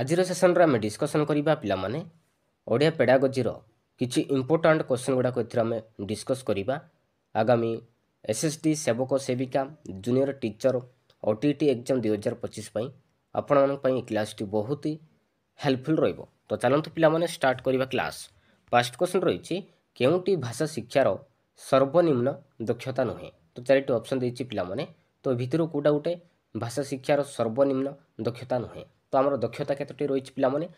आजिर session आम discussion करवा पिलामाने Odia pedagogy किछि इंपोर्टाट क्वेश्चन गुड़ाक आम डिस्कस करवा आगामी एसएसडी सेवक सेविका जूनियर टीचर ओटीटी एग्जाम 2025 आपण क्लास टी बहुत ही हेल्पफुल रहिबो। तो चलतु पिलामाने स्टार्ट करवा क्लास। फर्स्ट क्वेश्चन रही केउटी भाषा शिक्षार सर्वनिम्न दक्षता नुहे। तो चारिटी ऑप्शन देछि पिलामाने, तो भितर कोटा गोटे भाषा शिक्षार सर्वनिम्न दक्षता नुहे। तो आमर दक्षता केतोटी रही पिलामाने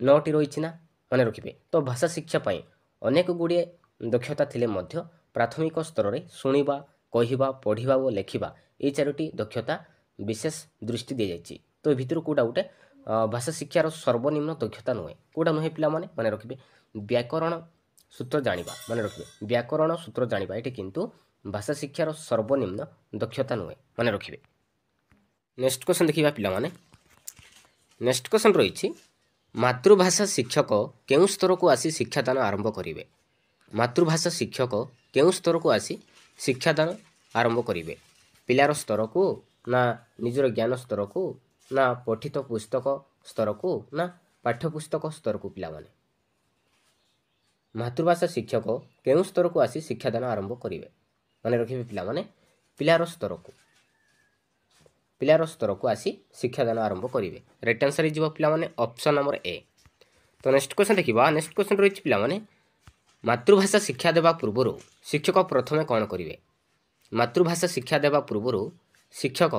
9टी रही ना मन रखिए। तो भाषा शिक्षा पाई अनेक गुड़िए दक्षता थिले मध्य प्राथमिक स्तर में शुणा कहवा पढ़ा और लेखा ये 4टी दक्षता विशेष दृष्टि दी जाइए। तो भितर कोटा गोटे भाषा शिक्षार सर्वनिम्न दक्षता नुहे। कोटा नुहे पिलामाने मन रखिए व्याकरण सूत्र जानिबा मन रखिए व्याकरण सूत्र जानिबा ये किंतु भाषा शिक्षार सर्वनिम्न दक्षता नुहे मन रखिए। नेक्स्ट क्वेश्चन देखिबा पिलामाने। नेक्स्ट क्वेश्चन रही मातृभाषा शिक्षक केउं स्तर को आसी शिक्षादान आरंभ करेंगे। मातृभाषा शिक्षक केउं स्तर को आसी शिक्षादान आरंभ करेंगे। पिलार स्तर को ना निजर ज्ञान स्तर को ना पठित पुस्तक स्तर को ना पाठ्यपुस्तक स्तर को पिलामाने मातृभाषा शिक्षक केउं स्तर को आसी शिक्षादान आरंभ करेंगे मन रखिए पिलामाने पिलार स्तर को आसी शिक्षादान आरंभ करेंगे। राइट आंसर हो पिलामाने ऑप्शन नंबर ए। तो नेक्स्ट क्वेश्चन देखिबा। नेक्स्ट क्वेश्चन रही पिलामाने मातृभाषा शिक्षा देवा पूर्व शिक्षक प्रथमे कौन करेंगे। मातृभाषा शिक्षा देवा पूर्व शिक्षक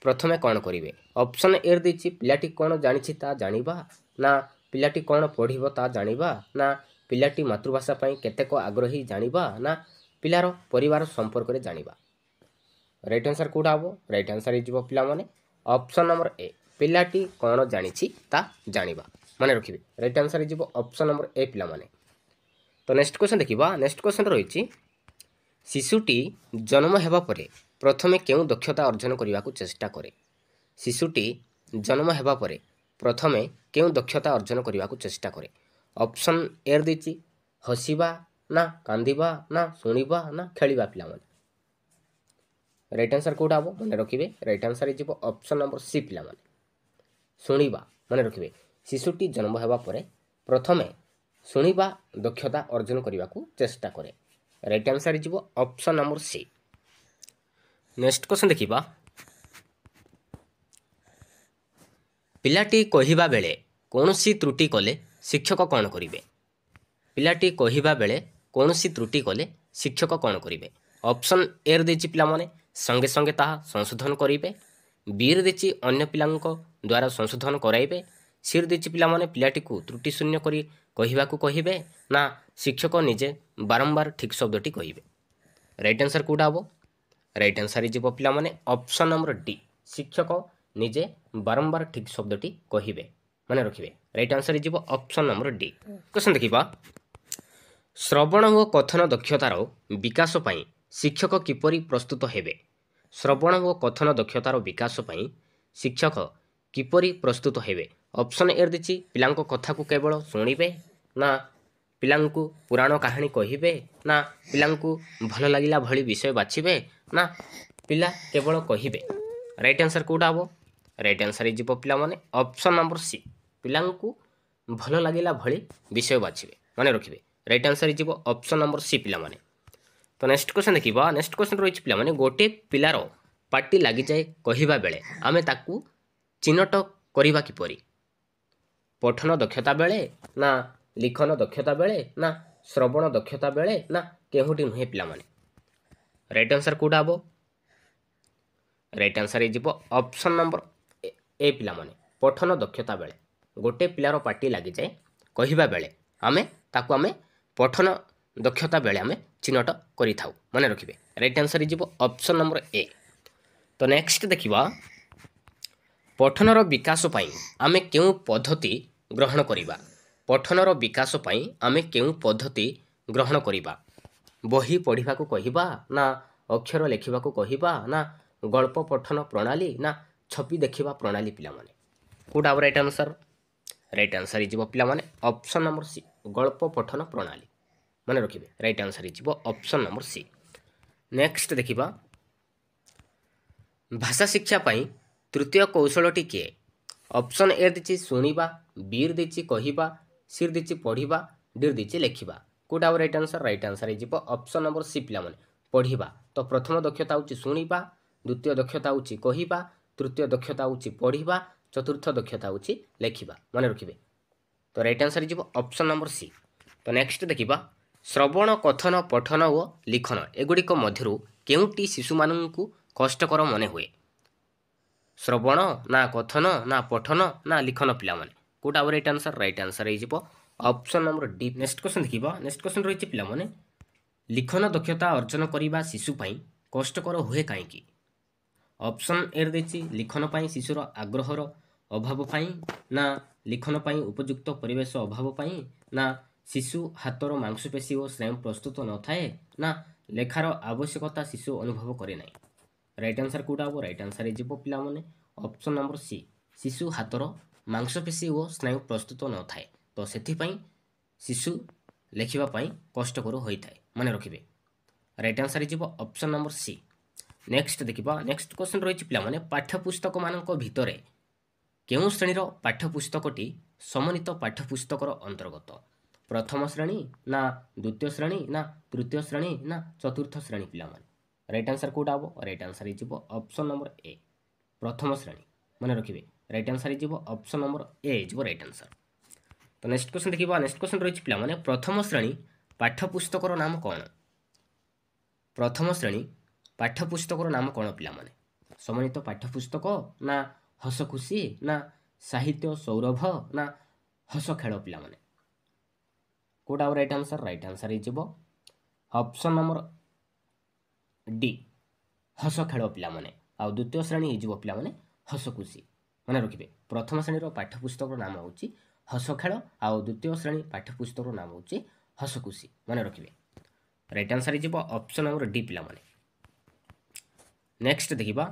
प्रथमे कौन करेंगे। ऑप्शन ए देछि पिलाटी कौन जानिछि ता जानिबा ना पिलाटी कौन पढ़िबो ता जानिबा ना पिलाटी मातृभाषा पई केतेक आग्रही जानिबा ना पिलार परिवार संपर्क रे जानिबा। राइट आंसर कोडा हबो। राइट आंसर हो पिलामाने ऑप्शन नंबर ए पिलाटी कौन जानिछि ता जानिबा मन रखिबे। राइट आंसर हो ऑप्शन नंबर ए पिलामाने। तो नेक्स्ट क्वेश्चन देखिबा। नेक्स्ट क्वेश्चन रही शिशुटी जन्म हेबा परे प्रथमे केउं दक्षता अर्जन करने को चेष्टा करे। शिशुटी जन्म हेबा परे प्रथमे केउं दक्षता अर्जन करने को चेष्टा करे। ऑप्शन ए देछि हसिबा ना कांदिबा ना शुणिबा ना खेलिबा पिलामाने। राइट आंसर कोडा हबो मन रखिबे। राइट आंसर हो ऑप्शन नंबर सी पिलामाने शुणिबा मन रखिबे। शिशुटी जन्म हेबा परे प्रथमे शुणिबा दक्षता अर्जन करने को चेष्टा करे। राइट आंसर हो option number C. Next question देखिबा। पिलाटी कहिबा बेले कोनोसी त्रुटि कले शिक्षक कौन करिवे। पिलाटी कहिबा बेले कोनोसी त्रुटि कले शिक्षक कौन करिवे। ऑप्शन ए देछि पिलामाने संगे संगे ताहा संशोधन करिवे। बी देछि अन्य पिलांको द्वारा संशोधन कराइबे। सी देछि पिलामाने पिलाटी को त्रुटि शून्य करी कहिबाकू कहिबे ना शिक्षक निजे बारंबार ठीक शब्दटी कहिबे। राइट आंसर कोडा हबो। राइट आंसर हो पिलामाने ऑप्शन नंबर डी शिक्षक निजे बारंबार ठीक शब्दटी कहिबे मन रखिबे। राइट आंसर हो ऑप्शन नंबर डी। क्वेश्चन देखिबा। श्रवण व कथन दक्षतार विकास पई शिक्षक किपरि प्रस्तुत हेबे। श्रवण व कथन दक्षतार विकास पई शिक्षक किपरि प्रस्तुत हेबे। ऑप्शन ए देछि पिलांको कथा को केवल शुणिबे ना पिलांको पुराण कहानी कहिबे ना पिलांको भल लागिला भली विषय बाछिबे ना पिला केवल कहिबे। राइट आंसर कोडा हबो। राइट आंसर हो पिलामाने ऑप्शन नंबर सी पिलांको भल लागिला भली विषय बाछिबे मन रखिबे। राइट आंसर हो ऑप्शन नंबर सी पिलामाने। तो नेक्स्ट क्वेश्चन देखिबा। नेक्स्ट क्वेश्चन रही पिलामाने गोटे पिलार पार्टी लागि जाए कहिबा बेले आमे ताकू चिन्हट करिबा किपरि। पठन दक्षता बेले ना लिखन दक्षता बेले ना श्रवण दक्षता बेले ना केहुटी नुहे पिलामाने। राइट आंसर कोडा हबो। राइट आंसर हो ऑप्शन नंबर ए पिलामाने पठन दक्षता बेले गोटे पिलार पार्टी लागि जाए कहिबा बेले आमे ताकू आमे पठन दक्षता बेले आमे चिन्हट करि थाउ मन रखिबे। राइट आंसर हो ऑप्शन नंबर ए। तो नेक्स्ट देखिबा। पठनर विकास पई आमे केउं पद्धति ग्रहण करिबा। पठनर विकास पई आमे केउं पद्धति ग्रहण करिबा। बही पढ़िबा को कहिबा ना अक्षर लेखिबा को कहिबा ना गल्प पठन प्रणाली ना छपि देखिबा प्रणाली पिलामाने कोडा राइट आंसर। राइट आंसर हो पिलामाने ऑप्शन नंबर सी गल्प पठन प्रणाली मन रखिबे। राइट आंसर हो ऑप्शन नंबर सी। नेक्स्ट देखिबा। भाषा शिक्षा पई तृतीय कौशलटी किए। ऑप्शन ए देछि सुनिबा, बी देछि कहिबा, सी देछि पढ़िबा, डी देछि लेखिबा। कोटा राइट आंसर? राइट आंसर हे जिवो ऑप्शन नंबर सी पिला माने पढ़िबा। तो प्रथम दक्षता होछि सुनिबा, द्वितीय दक्षता होछि कहिबा, तृतीय दक्षता होछि पढ़िबा, चतुर्थ दक्षता होछि लेखिबा। माने रखिबे। तो राइट आंसर जिवो ऑप्शन नंबर सी। तो नेक्स्ट देखिबा श्रवण, कथन, पठन और लिखन एगुड़िक मध्यरु केउटी शिशु माननकु कष्टकर मने हुए? श्रवण ना कथन ना पठन ना लिखन पिला माने कोटा राइट आंसर? राइट आंसर हे जिवो option number D. Next question देखिबा। नेक्स्ट क्वेश्चन रहिछि पिला माने लिखन दक्षता अर्जन करिबा शिशु पई कष्टकर हुए काहेकि? ऑप्शन ए देछि लिखन पई शिशुर आग्रहर अभाव पई, ना लिखन पई उपयुक्त परिवेश अभाव पई, ना शिशु हातर मांसपेशी और स्नायु प्रस्तुत न थाए, ना लेखार आवश्यकता शिशु अनुभव करे नाही। राइट आंसर कोटा हो? राइट आंसर हे जिवो पिला माने ऑप्शन नंबर सी। शिशु हातर मांसपेशी और स्नायु प्रस्तुत न थाए, तो सेथि पई शिशु लेखिबा पई कष्टकर होइथाय। माने रखिबे। राइट आंसर हे जिवो ऑप्शन नंबर सी। नेक्स्ट देखिबा। नेक्स्ट क्वेश्चन रहिछि पिला माने पाठ्यपुस्तक मानक भितरे केउ श्रेणीर पाठ्यपुस्तकटी समन्वित पाठ्यपुस्तकर अंतर्गत? प्रथम श्रेणी ना द्वितीय श्रेणी ना तृतीय श्रेणी ना चतुर्थ श्रेणी पिला माने? राइट आंसर कोटा हो? राइट आंसर हे जिवो ऑप्शन नंबर ए, प्रथम श्रेणी। माने रखिबे। राइट आंसर हे जिवो ऑप्शन नंबर ए जिवो राइट आंसर। तो नेक्स्ट क्वेश्चन देखिबा। नेक्स्ट क्वेश्चन रहिछि पिला माने प्रथम श्रेणी पाठ्यपुस्तकर नाम कोन? प्रथम श्रेणी पाठ्यपुस्तकर नाम कोन पिला माने? समन्वित पाठ्यपुस्तक ना हस खुशी ना साहित्य सौरभ ना हस खेल पिला माने? कोटा राइट आंसर? राइट आंसर हे जिवो ऑप्शन नंबर डी, हस खेल पिला माने। आ द्वितीय श्रेणी हे जिवो पिला माने हस खुशी। माने रखिबे। प्रथम श्रेणी रो पाठ्यपुस्तक नाम होछि हस खेल, आ द्वितीय श्रेणी पाठ्यपुस्तक नाम होछि हस खुशी। माने रखिबे। राइट आंसर हे जिवो ऑप्शन नंबर डी पिला माने। नेक्स्ट देखिबा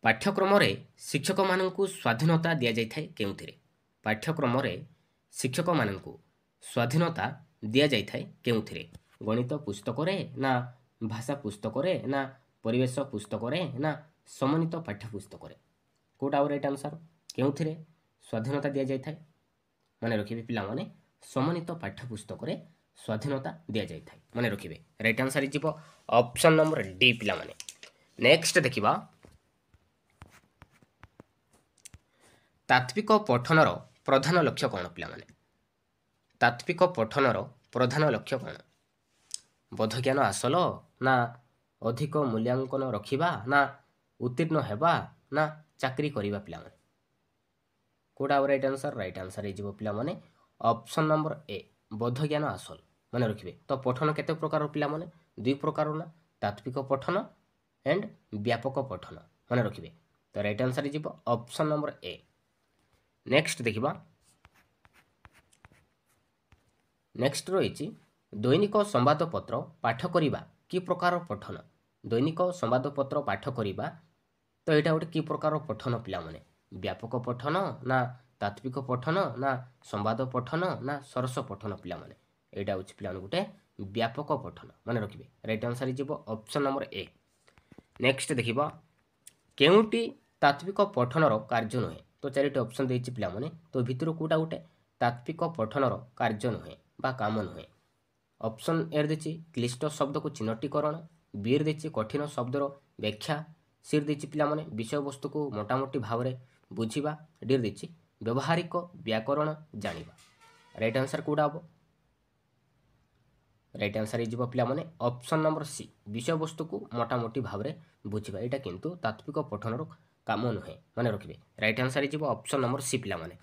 पाठ्यक्रम रे शिक्षक माननकु स्वाधीनता दिया जाय थाए केउथिरे? पाठ्यक्रम रे शिक्षक माननकु स्वाधीनता दिया जाय थाए केउथिरे? गणित पुस्तक रे ना भाषा पुस्तक रे ना परिवेश पुस्तक रे ना समन्वित पाठ्यपुस्तक रे? Kota right answer? केउथिरे स्वाधीनता दिया जाय थाए? माने रखिबे पिला माने समन्वित पाठ्यपुस्तक रे स्वाधीनता दिया जाय थाए। माने रखिबे। राइट आंसर जिवो ऑप्शन नंबर डी पिला माने। नेक्स्ट देखिबा तात्विक पठनर प्रधान लक्ष्य कौन पिला माने? तात्विक पठनर प्रधान लक्ष्य कौन? बोध ज्ञान हासिल ना अधिक मूल्यांकन रखिबा ना उत्तीर्ण हेबा ना चाकरी करिबा पिला माने? कोटा राइट आंसर? राइट आंसर हे जिवो पिला माने ऑप्शन नंबर ए, बोध ज्ञान हासिल। माने रखिबे। तो पठन केते प्रकार पिला माने? दुई प्रकार ना, तात्विक पठन एंड व्यापक पठन। माने रखिबे। तो राइट आंसर हे जिवो ऑप्शन नंबर ए। नेक्स्ट देखिबा। नेक्स्ट रहिछि दैनिक संवादपत्र पाठ करिबा कि प्रकार पठन? दैनिक संवादपत्र पाठ करिबा तो एटा गोटे कि प्रकार पठन पिला माने? व्यापक पठन ना तात्विक पठन ना संवाद पठन ना सरस पठन पिला माने? एटा होछि पिला माने गोटे व्यापक पठन। माने रखिबे। राइट आंसर हे जिवो ऑप्शन नंबर ए। नेक्स्ट देखिबा केउटी तात्विक पठनर कार्य नुहे? तो चारिटी ऑप्शन देछि पिला माने। तो भितरु कोटा गोटे तात्विक पठनर कार्य नुहे बा काम नुहे? ऑप्शन ए देछि क्लिष्ट शब्द को चिन्हटीकरण, बी देछि कठिन शब्दर व्याख्या, सी देछि पिला माने विषय वस्तु को मोटामोटी भाव रे बुझिबा, डी देछि व्यवहारिक व्याकरण जानिबा। राइट आंसर कोटा हो? राइट आंसर हे पिला माने ऑप्शन नंबर सी, विषय वस्तु को मोटामोटी भाव रे बुझिबा। एटा किंतु तात्विक पठनर काम नुहे। माने रखिबे। राइट आंसर हे ऑप्शन नंबर सी पिला माने।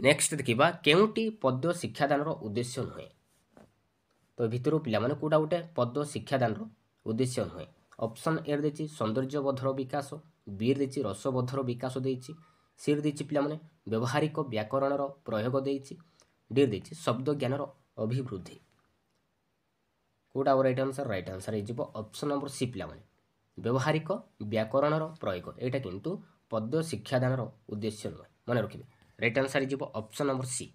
नेक्स्ट देखिबा केउटी पद्य शिक्षादानर उद्देश्य नुहे? तो भितरु पिला माने कोटा गोटे पद्य शिक्षादानर उद्देश्य नुहे? ऑप्शन ए देछि सौंदर्यबोधर विकास, बी देछि रसबोधर विकास देछि, सी देछि पिला माने व्यवहारिक व्याकरणर प्रयोग देछि, डी देछि शब्द ज्ञानर अभिवृद्धि। कोटा राइट आंसर? राइट आंसर हे ऑप्शन नंबर सी पिला माने व्यवहारिक व्याकरणर प्रयोग। एटा किंतु पद्य शिक्षादानर उद्देश्य नुहे। माने रखिबे। राइट आंसर हे ऑप्शन नंबर सी।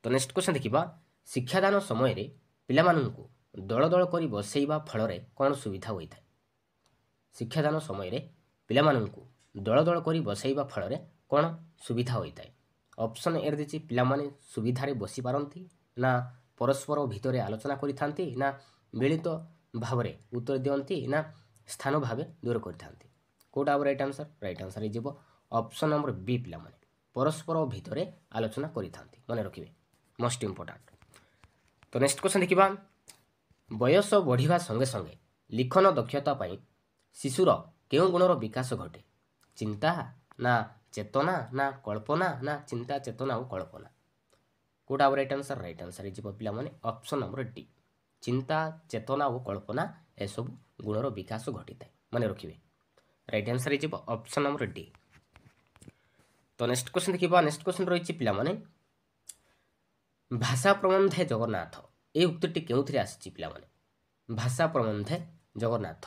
तो नेक्स्ट क्वेश्चन देखिबा शिक्षादान समय रे पिलामानंकु दल दल करी बसैबा फल रे कोन सुविधा होई थाए? शिक्षादान समय रे पिलामानंकु ଦଳ ଦଳ କରି ବସାଇବା ଫଳରେ କ'ଣ ସୁବିଧା ହୋଇଥାଏ? ଅପସନ୍ ଏରେ ଦେଇଛି ପିଲାମାନେ ସୁବିଧାରେ ବସିପାରନ୍ତି, ନା ପରସ୍ପର ଭିତରେ ଆଲୋଚନା କରିଥାନ୍ତି, ନା ମିଳିତ ଭାବରେ ଉତ୍ତର ଦିଅନ୍ତି, ନା ସ୍ଥାନ ଭାବେ ଦୂର କରିଥାନ୍ତି। କେଉଁଟା ହେବ ରାଇଟ୍ ଆନ୍ସର୍? ରାଇଟ୍ ଆନ୍ସର୍ ହେଇଯିବ ଅପସନ୍ ନମ୍ବର ବି ପିଲାମାନେ ପରସ୍ପର ଭିତରେ ଆଲୋଚନା କରିଥାନ୍ତି। ମନେ ରଖିବେ, ମୋଷ୍ଟ ଇମ୍ପୋର୍ଟାଣ୍ଟ। ତ ନେକ୍ସଟ କ୍ୱେଶ୍ଚନ୍ ଦେଖିବା, ବୟସ ବଢ଼ିବା ସଙ୍ଗେ ସଙ୍ଗେ ଲିଖନ ଦକ୍ଷତା ପାଇଁ ଶିଶୁର କେଉଁ ଗୁଣର ବିକାଶ ଘଟେ? ଚିନ୍ତା, ନା ଚେତନା, ନା କଳ୍ପନା, ନା ଚିନ୍ତା ଚେତନା ଓ କଳ୍ପନା? କେଉଁଟା ହେବ ରାଇଟ୍ ଆନ୍ସର୍? ରାଇଟ୍ ଆନ୍ସର୍ ହେଇଯିବ ପିଲାମାନେ ଅପସନ୍ ନମ୍ବର ଡି। ଚିନ୍ତା, ଚେତନା ଓ କଳ୍ପନା ଏସବୁ ଗୁଣର ବିକାଶ ଘଟିଥାଏ। ମନେ ରଖିବେ, ରାଇଟ୍ ଆନ୍ସର୍ ହେଇଯିବ ଅପସନ୍ ନମ୍ବର ଡି। ତ ନେକ୍ସଟ କ୍ୱେଶ୍ଚନ୍ ଦେଖିବା, ନେକ୍ସଟ କ୍ୱେଶ୍ଚନ୍ ରହିଛି ପିଲାମାନେ, ଭାଷା ପ୍ରବନ୍ଧେ ଜଗନ୍ନାଥ এই ଉକ୍ତିଟି କେଉଁଥିରେ ଆସିଛି ପିଲାମାନେ? ଭାଷା ପ୍ରବନ୍ଧେ ଜଗନ୍ନାଥ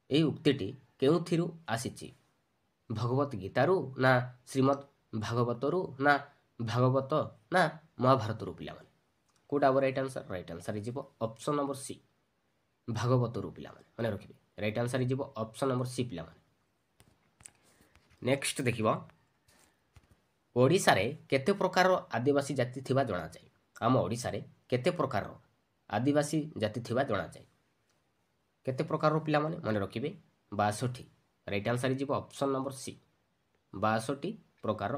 এই ଉକ୍ତିଟି କେଉଁଥିରୁ ଆସିଛି? ଭଗବତ ଗୀତାରୁ, ନା ଶ୍ରୀମଦ୍ ଭାଗବତରୁ, ନା ଭାଗବତ, ନା ମହାଭାରତରୁ ପିଲାମାନେ? କେଉଁଟା ହେବ ରାଇଟ୍ ଆନ୍ସର୍? ରାଇଟ୍ ଆନ୍ସର୍ ହେଇଯିବ ଅପସନ୍ ନମ୍ବର ସି, ଭାଗବତରୁ ପିଲାମାନେ। ମନେ ରଖିବେ, ରାଇଟ୍ ଆନ୍ସର୍ ହେଇଯିବ ଅପସନ୍ ନମ୍ବର ସି ପିଲାମାନେ। ନେକ୍ସଟ ଦେଖିବ, ଓଡ଼ିଶାରେ କେତେ ପ୍ରକାରର ଆଦିବାସୀ ଜାତି ଥିବା ଜଣାଯାଏ? ଆମ ଓଡ଼ିଶାରେ କେତେ ପ୍ରକାରର ଆଦିବାସୀ ଜାତି ଥିବା ଜଣାଯାଏ? କେତେ ପ୍ରକାରର ପିଲାମାନେ? ମନେ ରଖିବେ 62। ରାଇଟ୍ ଆନ୍ସର୍ ହେଇଯିବ ଅପସନ୍ ନମ୍ବର ସି, 62 ପ୍ରକାରର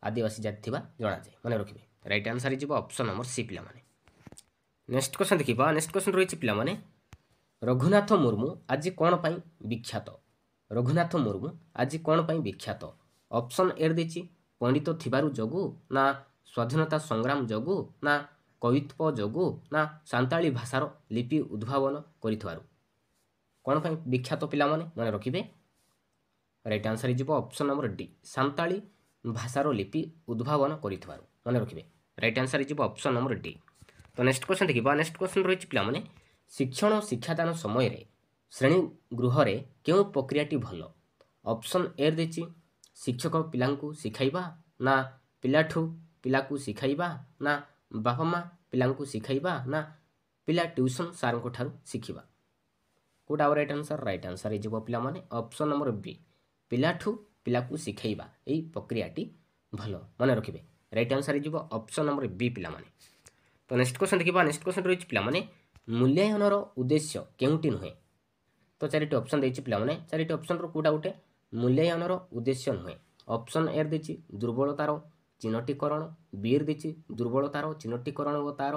ଆଦିବାସୀ ଜାତି ଥିବା ଜଣାଯାଏ। ମନେ ରଖିବେ, ରାଇଟ୍ ଆନ୍ସର୍ ହେଇଯିବ ଅପସନ୍ ନମ୍ବର ସି ପିଲାମାନେ। ନେକ୍ସଟ କ୍ୱେଶ୍ଚନ୍ ଦେଖିବା, ନେକ୍ସଟ କ୍ୱେଶ୍ଚନ୍ ରହିଛି ପିଲାମାନେ, ରଘୁନାଥ ମୁର୍ମୁ ଆଜି କ'ଣ ପାଇଁ ବିଖ୍ୟାତ? ରଘୁନାଥ ମୁର୍ମୁ ଆଜି କ'ଣ ପାଇଁ ବିଖ୍ୟାତ? ଅପସନ୍ ଏରେ ଦେଇଛି ପଣ୍ଡିତ ଥିବାରୁ ଯୋଗୁଁ, ନା ସ୍ୱାଧୀନତା ସଂଗ୍ରାମ ଯୋଗୁଁ, ନା କବିତ୍ୱ ଯୋଗୁଁ, ନା ସାନ୍ତାଳୀ ଭାଷାର ଲିପି ଉଦ୍ଭାବନ କରିଥିବାରୁ? କ'ଣ ପାଇଁ ବିଖ୍ୟାତ ପିଲାମାନେ? ମନେ ରଖିବେ, ରାଇଟ୍ ଆନ୍ସର୍ ହେଇଯିବ ଅପସନ୍ ନମ୍ବର ଡି, ସାନ୍ତାଳୀ ଭାଷାର ଲିପି ଉଦ୍ଭାବନ କରିଥିବାରୁ। ମନେ ରଖିବେ, ରାଇଟ୍ ଆନ୍ସର୍ ହେଇଯିବ ଅପସନ୍ ନମ୍ବର ଡି। ତ ନେକ୍ସଟ କ୍ୱେଶ୍ଚନ୍ ଦେଖିବା, ନେକ୍ସଟ କ୍ୱେଶ୍ଚନ୍ ରହିଛି ପିଲାମାନେ, ଶିକ୍ଷଣ ଶିକ୍ଷାଦାନ ସମୟରେ ଶ୍ରେଣୀ ଗୃହରେ କେଉଁ ପ୍ରକ୍ରିୟାଟି ଭଲ? ଅପସନ୍ ଏରେ ଦେଇଛି ଶିକ୍ଷକ ପିଲାଙ୍କୁ ଶିଖାଇବା, ନା ପିଲାଠୁ ପିଲାକୁ ଶିଖାଇବା, ନା ବାପା ମା ପିଲାଙ୍କୁ ଶିଖାଇବା, ନା ପିଲା ଟ୍ୟୁସନ୍ ସାର୍ଙ୍କ ଠାରୁ ଶିଖିବା? କେଉଁଟା ହେବ ରାଇଟ୍ ଆନ୍ସର୍? ରାଇଟ୍ ଆନ୍ସର୍ ହେଇଯିବ ପିଲାମାନେ ଅପସନ୍ ନମ୍ବର ବି, ପିଲାଠୁ ପିଲାକୁ ଶିଖାଇବା ଏହି ପ୍ରକ୍ରିୟାଟି ଭଲ। ମନେ ରଖିବେ, ରାଇଟ୍ ଆନ୍ସର୍ ହେଇଯିବ ଅପସନ୍ ନମ୍ବର ବି ପିଲାମାନେ। ତ ନେକ୍ସଟ କ୍ୱେଶ୍ଚନ୍ ଦେଖିବା, ନେକ୍ସଟ କ୍ୱେଶ୍ଚନ୍ ରହିଛି ପିଲାମାନେ, ମୂଲ୍ୟାୟନର ଉଦ୍ଦେଶ୍ୟ କେଉଁଟି ନୁହେଁ? ତ 4ଟି ଅପସନ୍ ଦେଇଛି ପିଲାମାନେ, 4ଟି ଅପସନ୍ରୁ କେଉଁଟା ଗୋଟେ ମୂଲ୍ୟାୟନର ଉଦ୍ଦେଶ୍ୟ ନୁହେଁ? ଅପସନ୍ ଏରେ ଦେଇଛି ଦୁର୍ବଳତାର ଚିହ୍ନଟୀକରଣ, ବିରେ ଦେଇଛି ଦୁର୍ବଳତାର ଚିହ୍ନଟୀକରଣ ଓ ତା'ର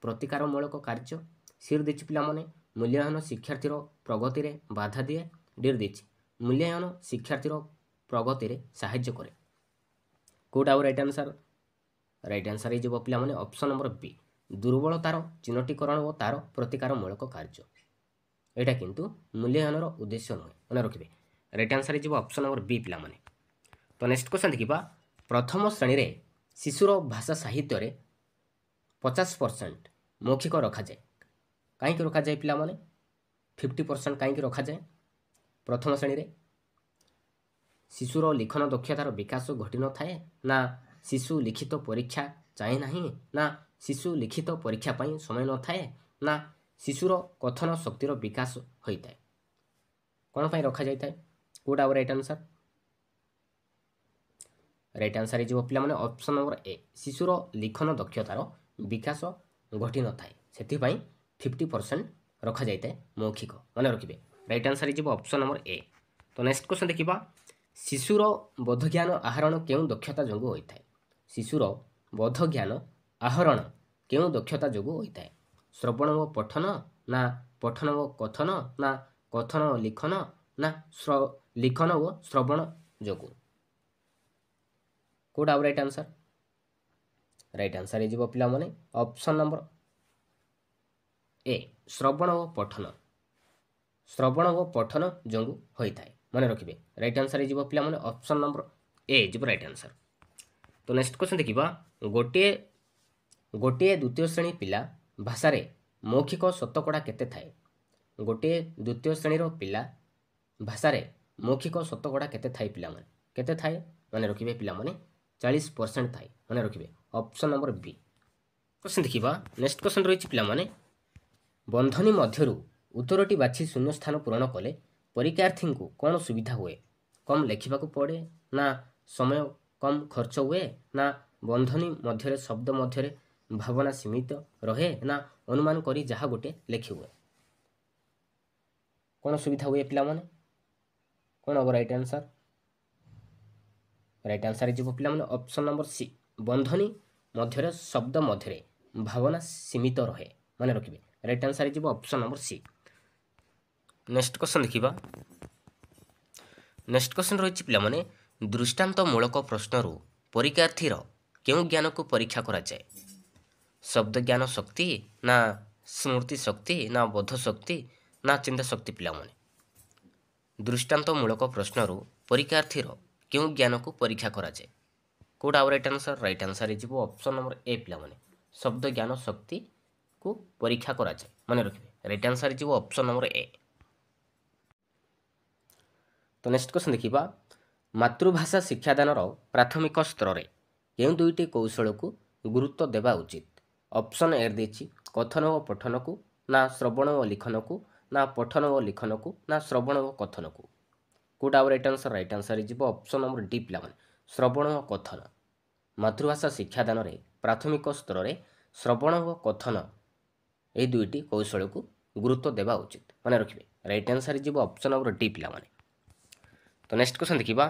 ପ୍ରତିକାରମୂଳକ କାର୍ଯ୍ୟ, ସିରେ ଦେଇଛି ପିଲାମାନେ ମୂଲ୍ୟାୟନ ଶିକ୍ଷାର୍ଥୀର ପ୍ରଗତିରେ ବାଧା ଦିଏ, ଡିରେ ଦେଇଛି ମୂଲ୍ୟାୟନ ଶିକ୍ଷାର୍ଥୀର ପ୍ରଗତିରେ ସାହାଯ୍ୟ କରେ। କେଉଁଟା ହେବ ରାଇଟ୍ ଆନ୍ସର୍? ରାଇଟ୍ ଆନ୍ସର୍ ହେଇଯିବ ପିଲାମାନେ ଅପସନ୍ ନମ୍ବର ବି, ଦୁର୍ବଳତାର ଚିହ୍ନଟୀକରଣ ଓ ତା'ର ପ୍ରତିକାରମୂଳକ କାର୍ଯ୍ୟ। ଏଇଟା କିନ୍ତୁ ମୂଲ୍ୟାୟନର ଉଦ୍ଦେଶ୍ୟ ନୁହେଁ। ମନେ ରଖିବେ, ରାଇଟ୍ ଆନ୍ସର୍ ହେଇଯିବ ଅପସନ୍ ନମ୍ବର ବି ପିଲାମାନେ। ତ ନେକ୍ସଟ କ୍ୱେଶ୍ଚନ୍ ଦେଖିବା, ପ୍ରଥମ ଶ୍ରେଣୀରେ ଶିଶୁର ଭାଷା ସାହିତ୍ୟରେ 50% ମୌଖିକ ରଖାଯାଏ। କାହିଁକି ରଖାଯାଏ ପିଲାମାନେ? 50% କାହିଁକି ରଖାଯାଏ? ପ୍ରଥମ ଶ୍ରେଣୀରେ ଶିଶୁର ଲିଖନ ଦକ୍ଷତାର ବିକାଶ ଘଟିନଥାଏ, ନା ଶିଶୁ ଲିଖିତ ପରୀକ୍ଷା ଚାହେଁ ନାହିଁ, ନା ଶିଶୁ ଲିଖିତ ପରୀକ୍ଷା ପାଇଁ ସମୟ ନଥାଏ, ନା ଶିଶୁର କଥନ ଶକ୍ତିର ବିକାଶ ହୋଇଥାଏ? କ'ଣ ପାଇଁ ରଖାଯାଇଥାଏ? କେଉଁଟା ହେବ ରାଇଟ୍ ଆନ୍ସର୍? ରାଇଟ୍ ଆନ୍ସର୍ ହେଇଯିବ ପିଲାମାନେ ଅପସନ୍ ନମ୍ବର ଏ, ଶିଶୁର ଲିଖନ ଦକ୍ଷତାର ବିକାଶ ଘଟିନଥାଏ, ସେଥିପାଇଁ 50% ରଖାଯାଇଥାଏ ମୌଖିକ। ମନେ ରଖିବେ, ରାଇଟ୍ ଆନ୍ସର୍ ହେଇଯିବ ଅପସନ୍ ନମ୍ବର ଏ। ତ ନେକ୍ସଟ କ୍ୱେଶ୍ଚନ୍ ଦେଖିବା, ଶିଶୁର ବୋଧଜ୍ଞାନ ଆହରଣ କେଉଁ ଦକ୍ଷତା ଯୋଗୁଁ ହୋଇଥାଏ? ଶିଶୁର ବୋଧଜ୍ଞାନ ଆହରଣ କେଉଁ ଦକ୍ଷତା ଯୋଗୁଁ ହୋଇଥାଏ? ଶ୍ରବଣ ଓ ପଠନ, ନା ପଠନ ଓ କଥନ, ନା କଥନ ଓ ଲିଖନ, ନା ଲିଖନ ଓ ଶ୍ରବଣ ଯୋଗୁଁ? କେଉଁଟା ହେବ ରାଇଟ୍ ଆନ୍ସର୍? ରାଇଟ୍ ଆନ୍ସର୍ ହେଇଯିବ ପିଲାମାନେ ଅପସନ୍ ନମ୍ବର ଏ, ଶ୍ରବଣ ଓ ପଠନ। ଶ୍ରବଣ ଓ ପଠନ ଯୋଗୁଁ ହୋଇଥାଏ। ମନେ ରଖିବେ, ରାଇଟ୍ ଆନ୍ସର୍ ହେଇଯିବ ପିଲାମାନେ ଅପସନ୍ ନମ୍ବର ଏ ହେଇଯିବ ରାଇଟ୍ ଆନ୍ସର୍। ତ ନେକ୍ସଟ କ୍ୱେଶ୍ଚନ୍ ଦେଖିବା, ଗୋଟିଏ ଦ୍ୱିତୀୟ ଶ୍ରେଣୀ ପିଲା ଭାଷାରେ ମୌଖିକ ଶତକଡ଼ା କେତେ ଥାଏ? ଗୋଟିଏ ଦ୍ୱିତୀୟ ଶ୍ରେଣୀର ପିଲା ଭାଷାରେ ମୌଖିକ ଶତକଡ଼ା କେତେ ଥାଏ ପିଲାମାନେ? କେତେ ଥାଏ? ମନେ ରଖିବେ ପିଲାମାନେ 40% ଥାଏ। ମନେ ରଖିବେ, ଅପସନ୍ ନମ୍ବର ବି। କ୍ୱେଶ୍ଚନ୍ ଦେଖିବା, ନେକ୍ସଟ କ୍ୱେଶ୍ଚନ୍ ରହିଛି ପିଲାମାନେ, ବନ୍ଧନୀ ମଧ୍ୟରୁ ଉତ୍ତରଟି ବାଛି ଶୂନ୍ୟ ସ୍ଥାନ ପୂରଣ କଲେ ପରୀକ୍ଷାର୍ଥୀଙ୍କୁ କ'ଣ ସୁବିଧା ହୁଏ? କମ୍ ଲେଖିବାକୁ ପଡ଼େ, ନା ସମୟ କମ୍ ଖର୍ଚ୍ଚ ହୁଏ, ନା ବନ୍ଧନୀ ମଧ୍ୟରେ ଶବ୍ଦ ମଧ୍ୟରେ ଭାବନା ସୀମିତ ରହେ, ନା ଅନୁମାନ କରି ଯାହା ଗୋଟେ ଲେଖି ହୁଏ? କ'ଣ ସୁବିଧା ହୁଏ ପିଲାମାନେ? କ'ଣ ହେବ ରାଇଟ୍ ଆନ୍ସର୍? ରାଇଟ୍ ଆନ୍ସର୍ ହେଇଯିବ ପିଲାମାନେ ଅପସନ୍ ନମ୍ବର ସି, ବନ୍ଧନୀ ମଧ୍ୟରେ ଶବ୍ଦ ମଧ୍ୟରେ ଭାବନା ସୀମିତ ରହେ। ମନେ ରଖିବେ, ରାଇଟ୍ ଆନ୍ସର୍ ହେଇଯିବ option number C. Next question ଦେଖିବା। ନେକ୍ସଟ କ୍ୱେଶ୍ଚନ୍ ରହିଛି ପିଲାମାନେ, ଦୃଷ୍ଟାନ୍ତମୂଳକ ପ୍ରଶ୍ନରୁ ପରୀକ୍ଷାର୍ଥୀର କେଉଁ ଜ୍ଞାନକୁ ପରୀକ୍ଷା କରାଯାଏ? ଶବ୍ଦ ଜ୍ଞାନ ଶକ୍ତି, ନା ସ୍ମୃତି ଶକ୍ତି, ନା ବୋଧ ଶକ୍ତି, ନା ଚିନ୍ତା ଶକ୍ତି? ପିଲାମାନେ ଦୃଷ୍ଟାନ୍ତମୂଳକ ପ୍ରଶ୍ନରୁ ପରୀକ୍ଷାର୍ଥୀର କେଉଁ ଜ୍ଞାନକୁ ପରୀକ୍ଷା କରାଯାଏ? କେଉଁଟା ଆଉ ରାଇଟ୍ ଆନ୍ସର୍? ରାଇଟ୍ ଆନ୍ସର୍ ହେଇଯିବ ଅପସନ୍ ନମ୍ବର ଏ ପିଲାମାନେ, ଶବ୍ଦ ଜ୍ଞାନ ଶକ୍ତିକୁ ପରୀକ୍ଷା କରାଯାଏ। ମନେ ରଖିବେ, ରାଇଟ୍ ଆନ୍ସର୍ ହେଇଯିବ ଅପସନ୍ ନମ୍ବର ଏ। ତ ନେକ୍ସଟ କ୍ୱେଶ୍ଚନ୍ ଦେଖିବା, ମାତୃଭାଷା ଶିକ୍ଷାଦାନର ପ୍ରାଥମିକ ସ୍ତରରେ କେଉଁ ଦୁଇଟି କୌଶଳକୁ ଗୁରୁତ୍ୱ ଦେବା ଉଚିତ? ଅପସନ୍ ଏ ଦେଇଛି କଥନ ଓ ପଠନକୁ, ନା ଶ୍ରବଣ ଓ ଲିଖନକୁ, ନା ପଠନ ଓ ଲିଖନକୁ, ନା ଶ୍ରବଣ ଓ କଥନକୁ? କେଉଁଟା ଆଉ ରାଇଟ୍ ଆନ୍ସର୍? ରାଇଟ୍ ଆନ୍ସର୍ ହେଇଯିବ ଅପସନ୍ ନମ୍ବର ଡି ପିଲାମାନେ, ଶ୍ରବଣ ଓ କଥନ। ମାତୃଭାଷା ଶିକ୍ଷାଦାନରେ ପ୍ରାଥମିକ ସ୍ତରରେ ଶ୍ରବଣ ଓ କଥନ ଏହି ଦୁଇଟି କୌଶଳକୁ ଗୁରୁତ୍ୱ ଦେବା ଉଚିତ। ମନେ ରଖିବେ, ରାଇଟ୍ ଆନ୍ସର୍ ହେଇଯିବ ଅପସନ୍ ନମ୍ବର ଡି ପିଲାମାନେ। ତ ନେକ୍ସଟ କ୍ୱେଶ୍ଚନ୍ ଦେଖିବା,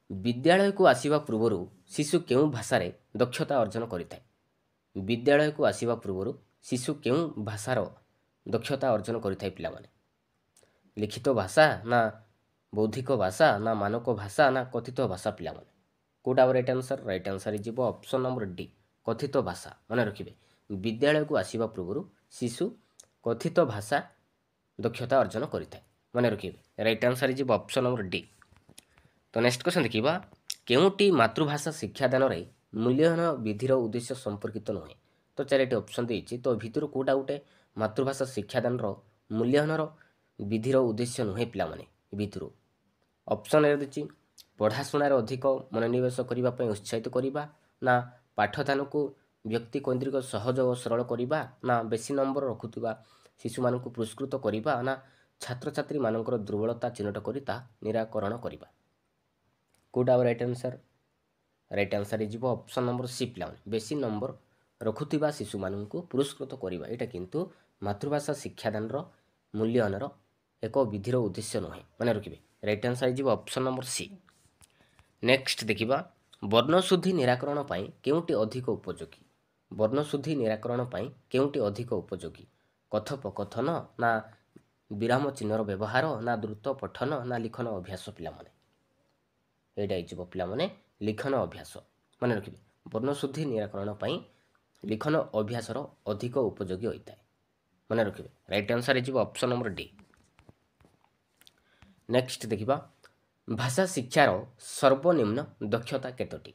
ବିଦ୍ୟାଳୟକୁ ଆସିବା ପୂର୍ବରୁ ଶିଶୁ କେଉଁ ଭାଷାରେ ଦକ୍ଷତା ଅର୍ଜନ କରିଥାଏ? ବିଦ୍ୟାଳୟକୁ ଆସିବା ପୂର୍ବରୁ ଶିଶୁ କେଉଁ ଭାଷାର ଦକ୍ଷତା ଅର୍ଜନ କରିଥାଏ ପିଲାମାନେ? ଲିଖିତ ଭାଷା, ନା ବୌଦ୍ଧିକ ଭାଷା, ନା ମାନକ ଭାଷା, ନା କଥିତ ଭାଷା? ପିଲାମାନେ କେଉଁଟା ରାଇଟ୍ ଆନ୍ସର୍? ରାଇଟ୍ ଆନ୍ସର୍ ହେଇଯିବ ଅପସନ୍ ନମ୍ବର ଡି, କଥିତ ଭାଷା। ମନେ ରଖିବେ, ବିଦ୍ୟାଳୟକୁ ଆସିବା ପୂର୍ବରୁ ଶିଶୁ କଥିତ ଭାଷା ଦକ୍ଷତା ଅର୍ଜନ କରିଥାଏ। ମନେ ରଖିବେ, ରାଇଟ୍ ଆନ୍ସର୍ ହେଇଯିବ ଅପସନ୍ ନମ୍ବର ଡି। ତ ନେକ୍ସଟ କ୍ୱେଶ୍ଚନ୍ ଦେଖିବା, କେଉଁଟି ମାତୃଭାଷା ଶିକ୍ଷାଦାନରେ ମୂଲ୍ୟାୟନ ବିଧିର ଉଦ୍ଦେଶ୍ୟ ସମ୍ପର୍କିତ ନୁହେଁ? ତ ଚାରିଟି ଅପସନ୍ ଦେଇଛି, ତ ଭିତରୁ କେଉଁଟା ଗୋଟେ ମାତୃଭାଷା ଶିକ୍ଷାଦାନର ମୂଲ୍ୟାୟନର ବିଧିର ଉଦ୍ଦେଶ୍ୟ ନୁହେଁ ପିଲାମାନେ? ଭିତରୁ ଅପସନ୍ ଏ ଦେଇଛି ପଢ଼ାଶୁଣାରେ ଅଧିକ ମନୋନିବେଶ କରିବା ପାଇଁ ଉତ୍ସାହିତ କରିବା, ନା ପାଠଦାନକୁ ବ୍ୟକ୍ତିକୈନ୍ଦ୍ରିକ ସହଜ ଓ ସରଳ କରିବା, ନା ବେଶୀ ନମ୍ବର ରଖୁଥିବା ଶିଶୁମାନଙ୍କୁ ପୁରସ୍କୃତ କରିବା, ନା ଛାତ୍ରଛାତ୍ରୀମାନଙ୍କର ଦୁର୍ବଳତା ଚିହ୍ନଟ କରି ତାହା ନିରାକରଣ କରିବା? କେଉଁଟା ଆଉ ରାଇଟ୍ ଆନ୍ସର୍? ରାଇଟ୍ ଆନ୍ସର୍ ହେଇଯିବ ଅପସନ୍ ନମ୍ବର ସି ପିଲାମାନେ, ବେଶୀ ନମ୍ବର ରଖୁଥିବା ଶିଶୁମାନଙ୍କୁ ପୁରସ୍କୃତ କରିବା। ଏଇଟା କିନ୍ତୁ ମାତୃଭାଷା ଶିକ୍ଷାଦାନର ମୂଲ୍ୟାୟନର ଏକ ବିଧିର ଉଦ୍ଦେଶ୍ୟ ନୁହେଁ। ମନେ ରଖିବେ, ରାଇଟ୍ ଆନ୍ସର୍ ହେଇଯିବ ଅପସନ୍ ନମ୍ବର ସି। ନେକ୍ସଟ ଦେଖିବା, ବର୍ଣ୍ଣଶୁଦ୍ଧି ନିରାକରଣ ପାଇଁ କେଉଁଟି ଅଧିକ ଉପଯୋଗୀ? ବର୍ଣ୍ଣଶୁଦ୍ଧି ନିରାକରଣ ପାଇଁ କେଉଁଟି ଅଧିକ ଉପଯୋଗୀ? କଥୋପକଥନ, ନା ବିରାମ ଚିହ୍ନର ବ୍ୟବହାର, ନା ଦ୍ରୁତ ପଠନ, ନା ଲିଖନ ଅଭ୍ୟାସ? ପିଲାମାନେ ଏଇଟା ହେଇଯିବ ପିଲାମାନେ ଲିଖନ ଅଭ୍ୟାସ। ମନେ ରଖିବେ, ବର୍ଣ୍ଣଶୁଦ୍ଧି ନିରାକରଣ ପାଇଁ ଲିଖନ ଅଭ୍ୟାସର ଅଧିକ ଉପଯୋଗୀ ହୋଇଥାଏ। ମନେ ରଖିବେ, ରାଇଟ୍ ଆନ୍ସର୍ ହେଇଯିବ ଅପସନ୍ ନମ୍ବର ଡି। ନେକ୍ସଟ ଦେଖିବା, ଭାଷା ଶିକ୍ଷାର ସର୍ବନିମ୍ନ ଦକ୍ଷତା କେତୋଟି?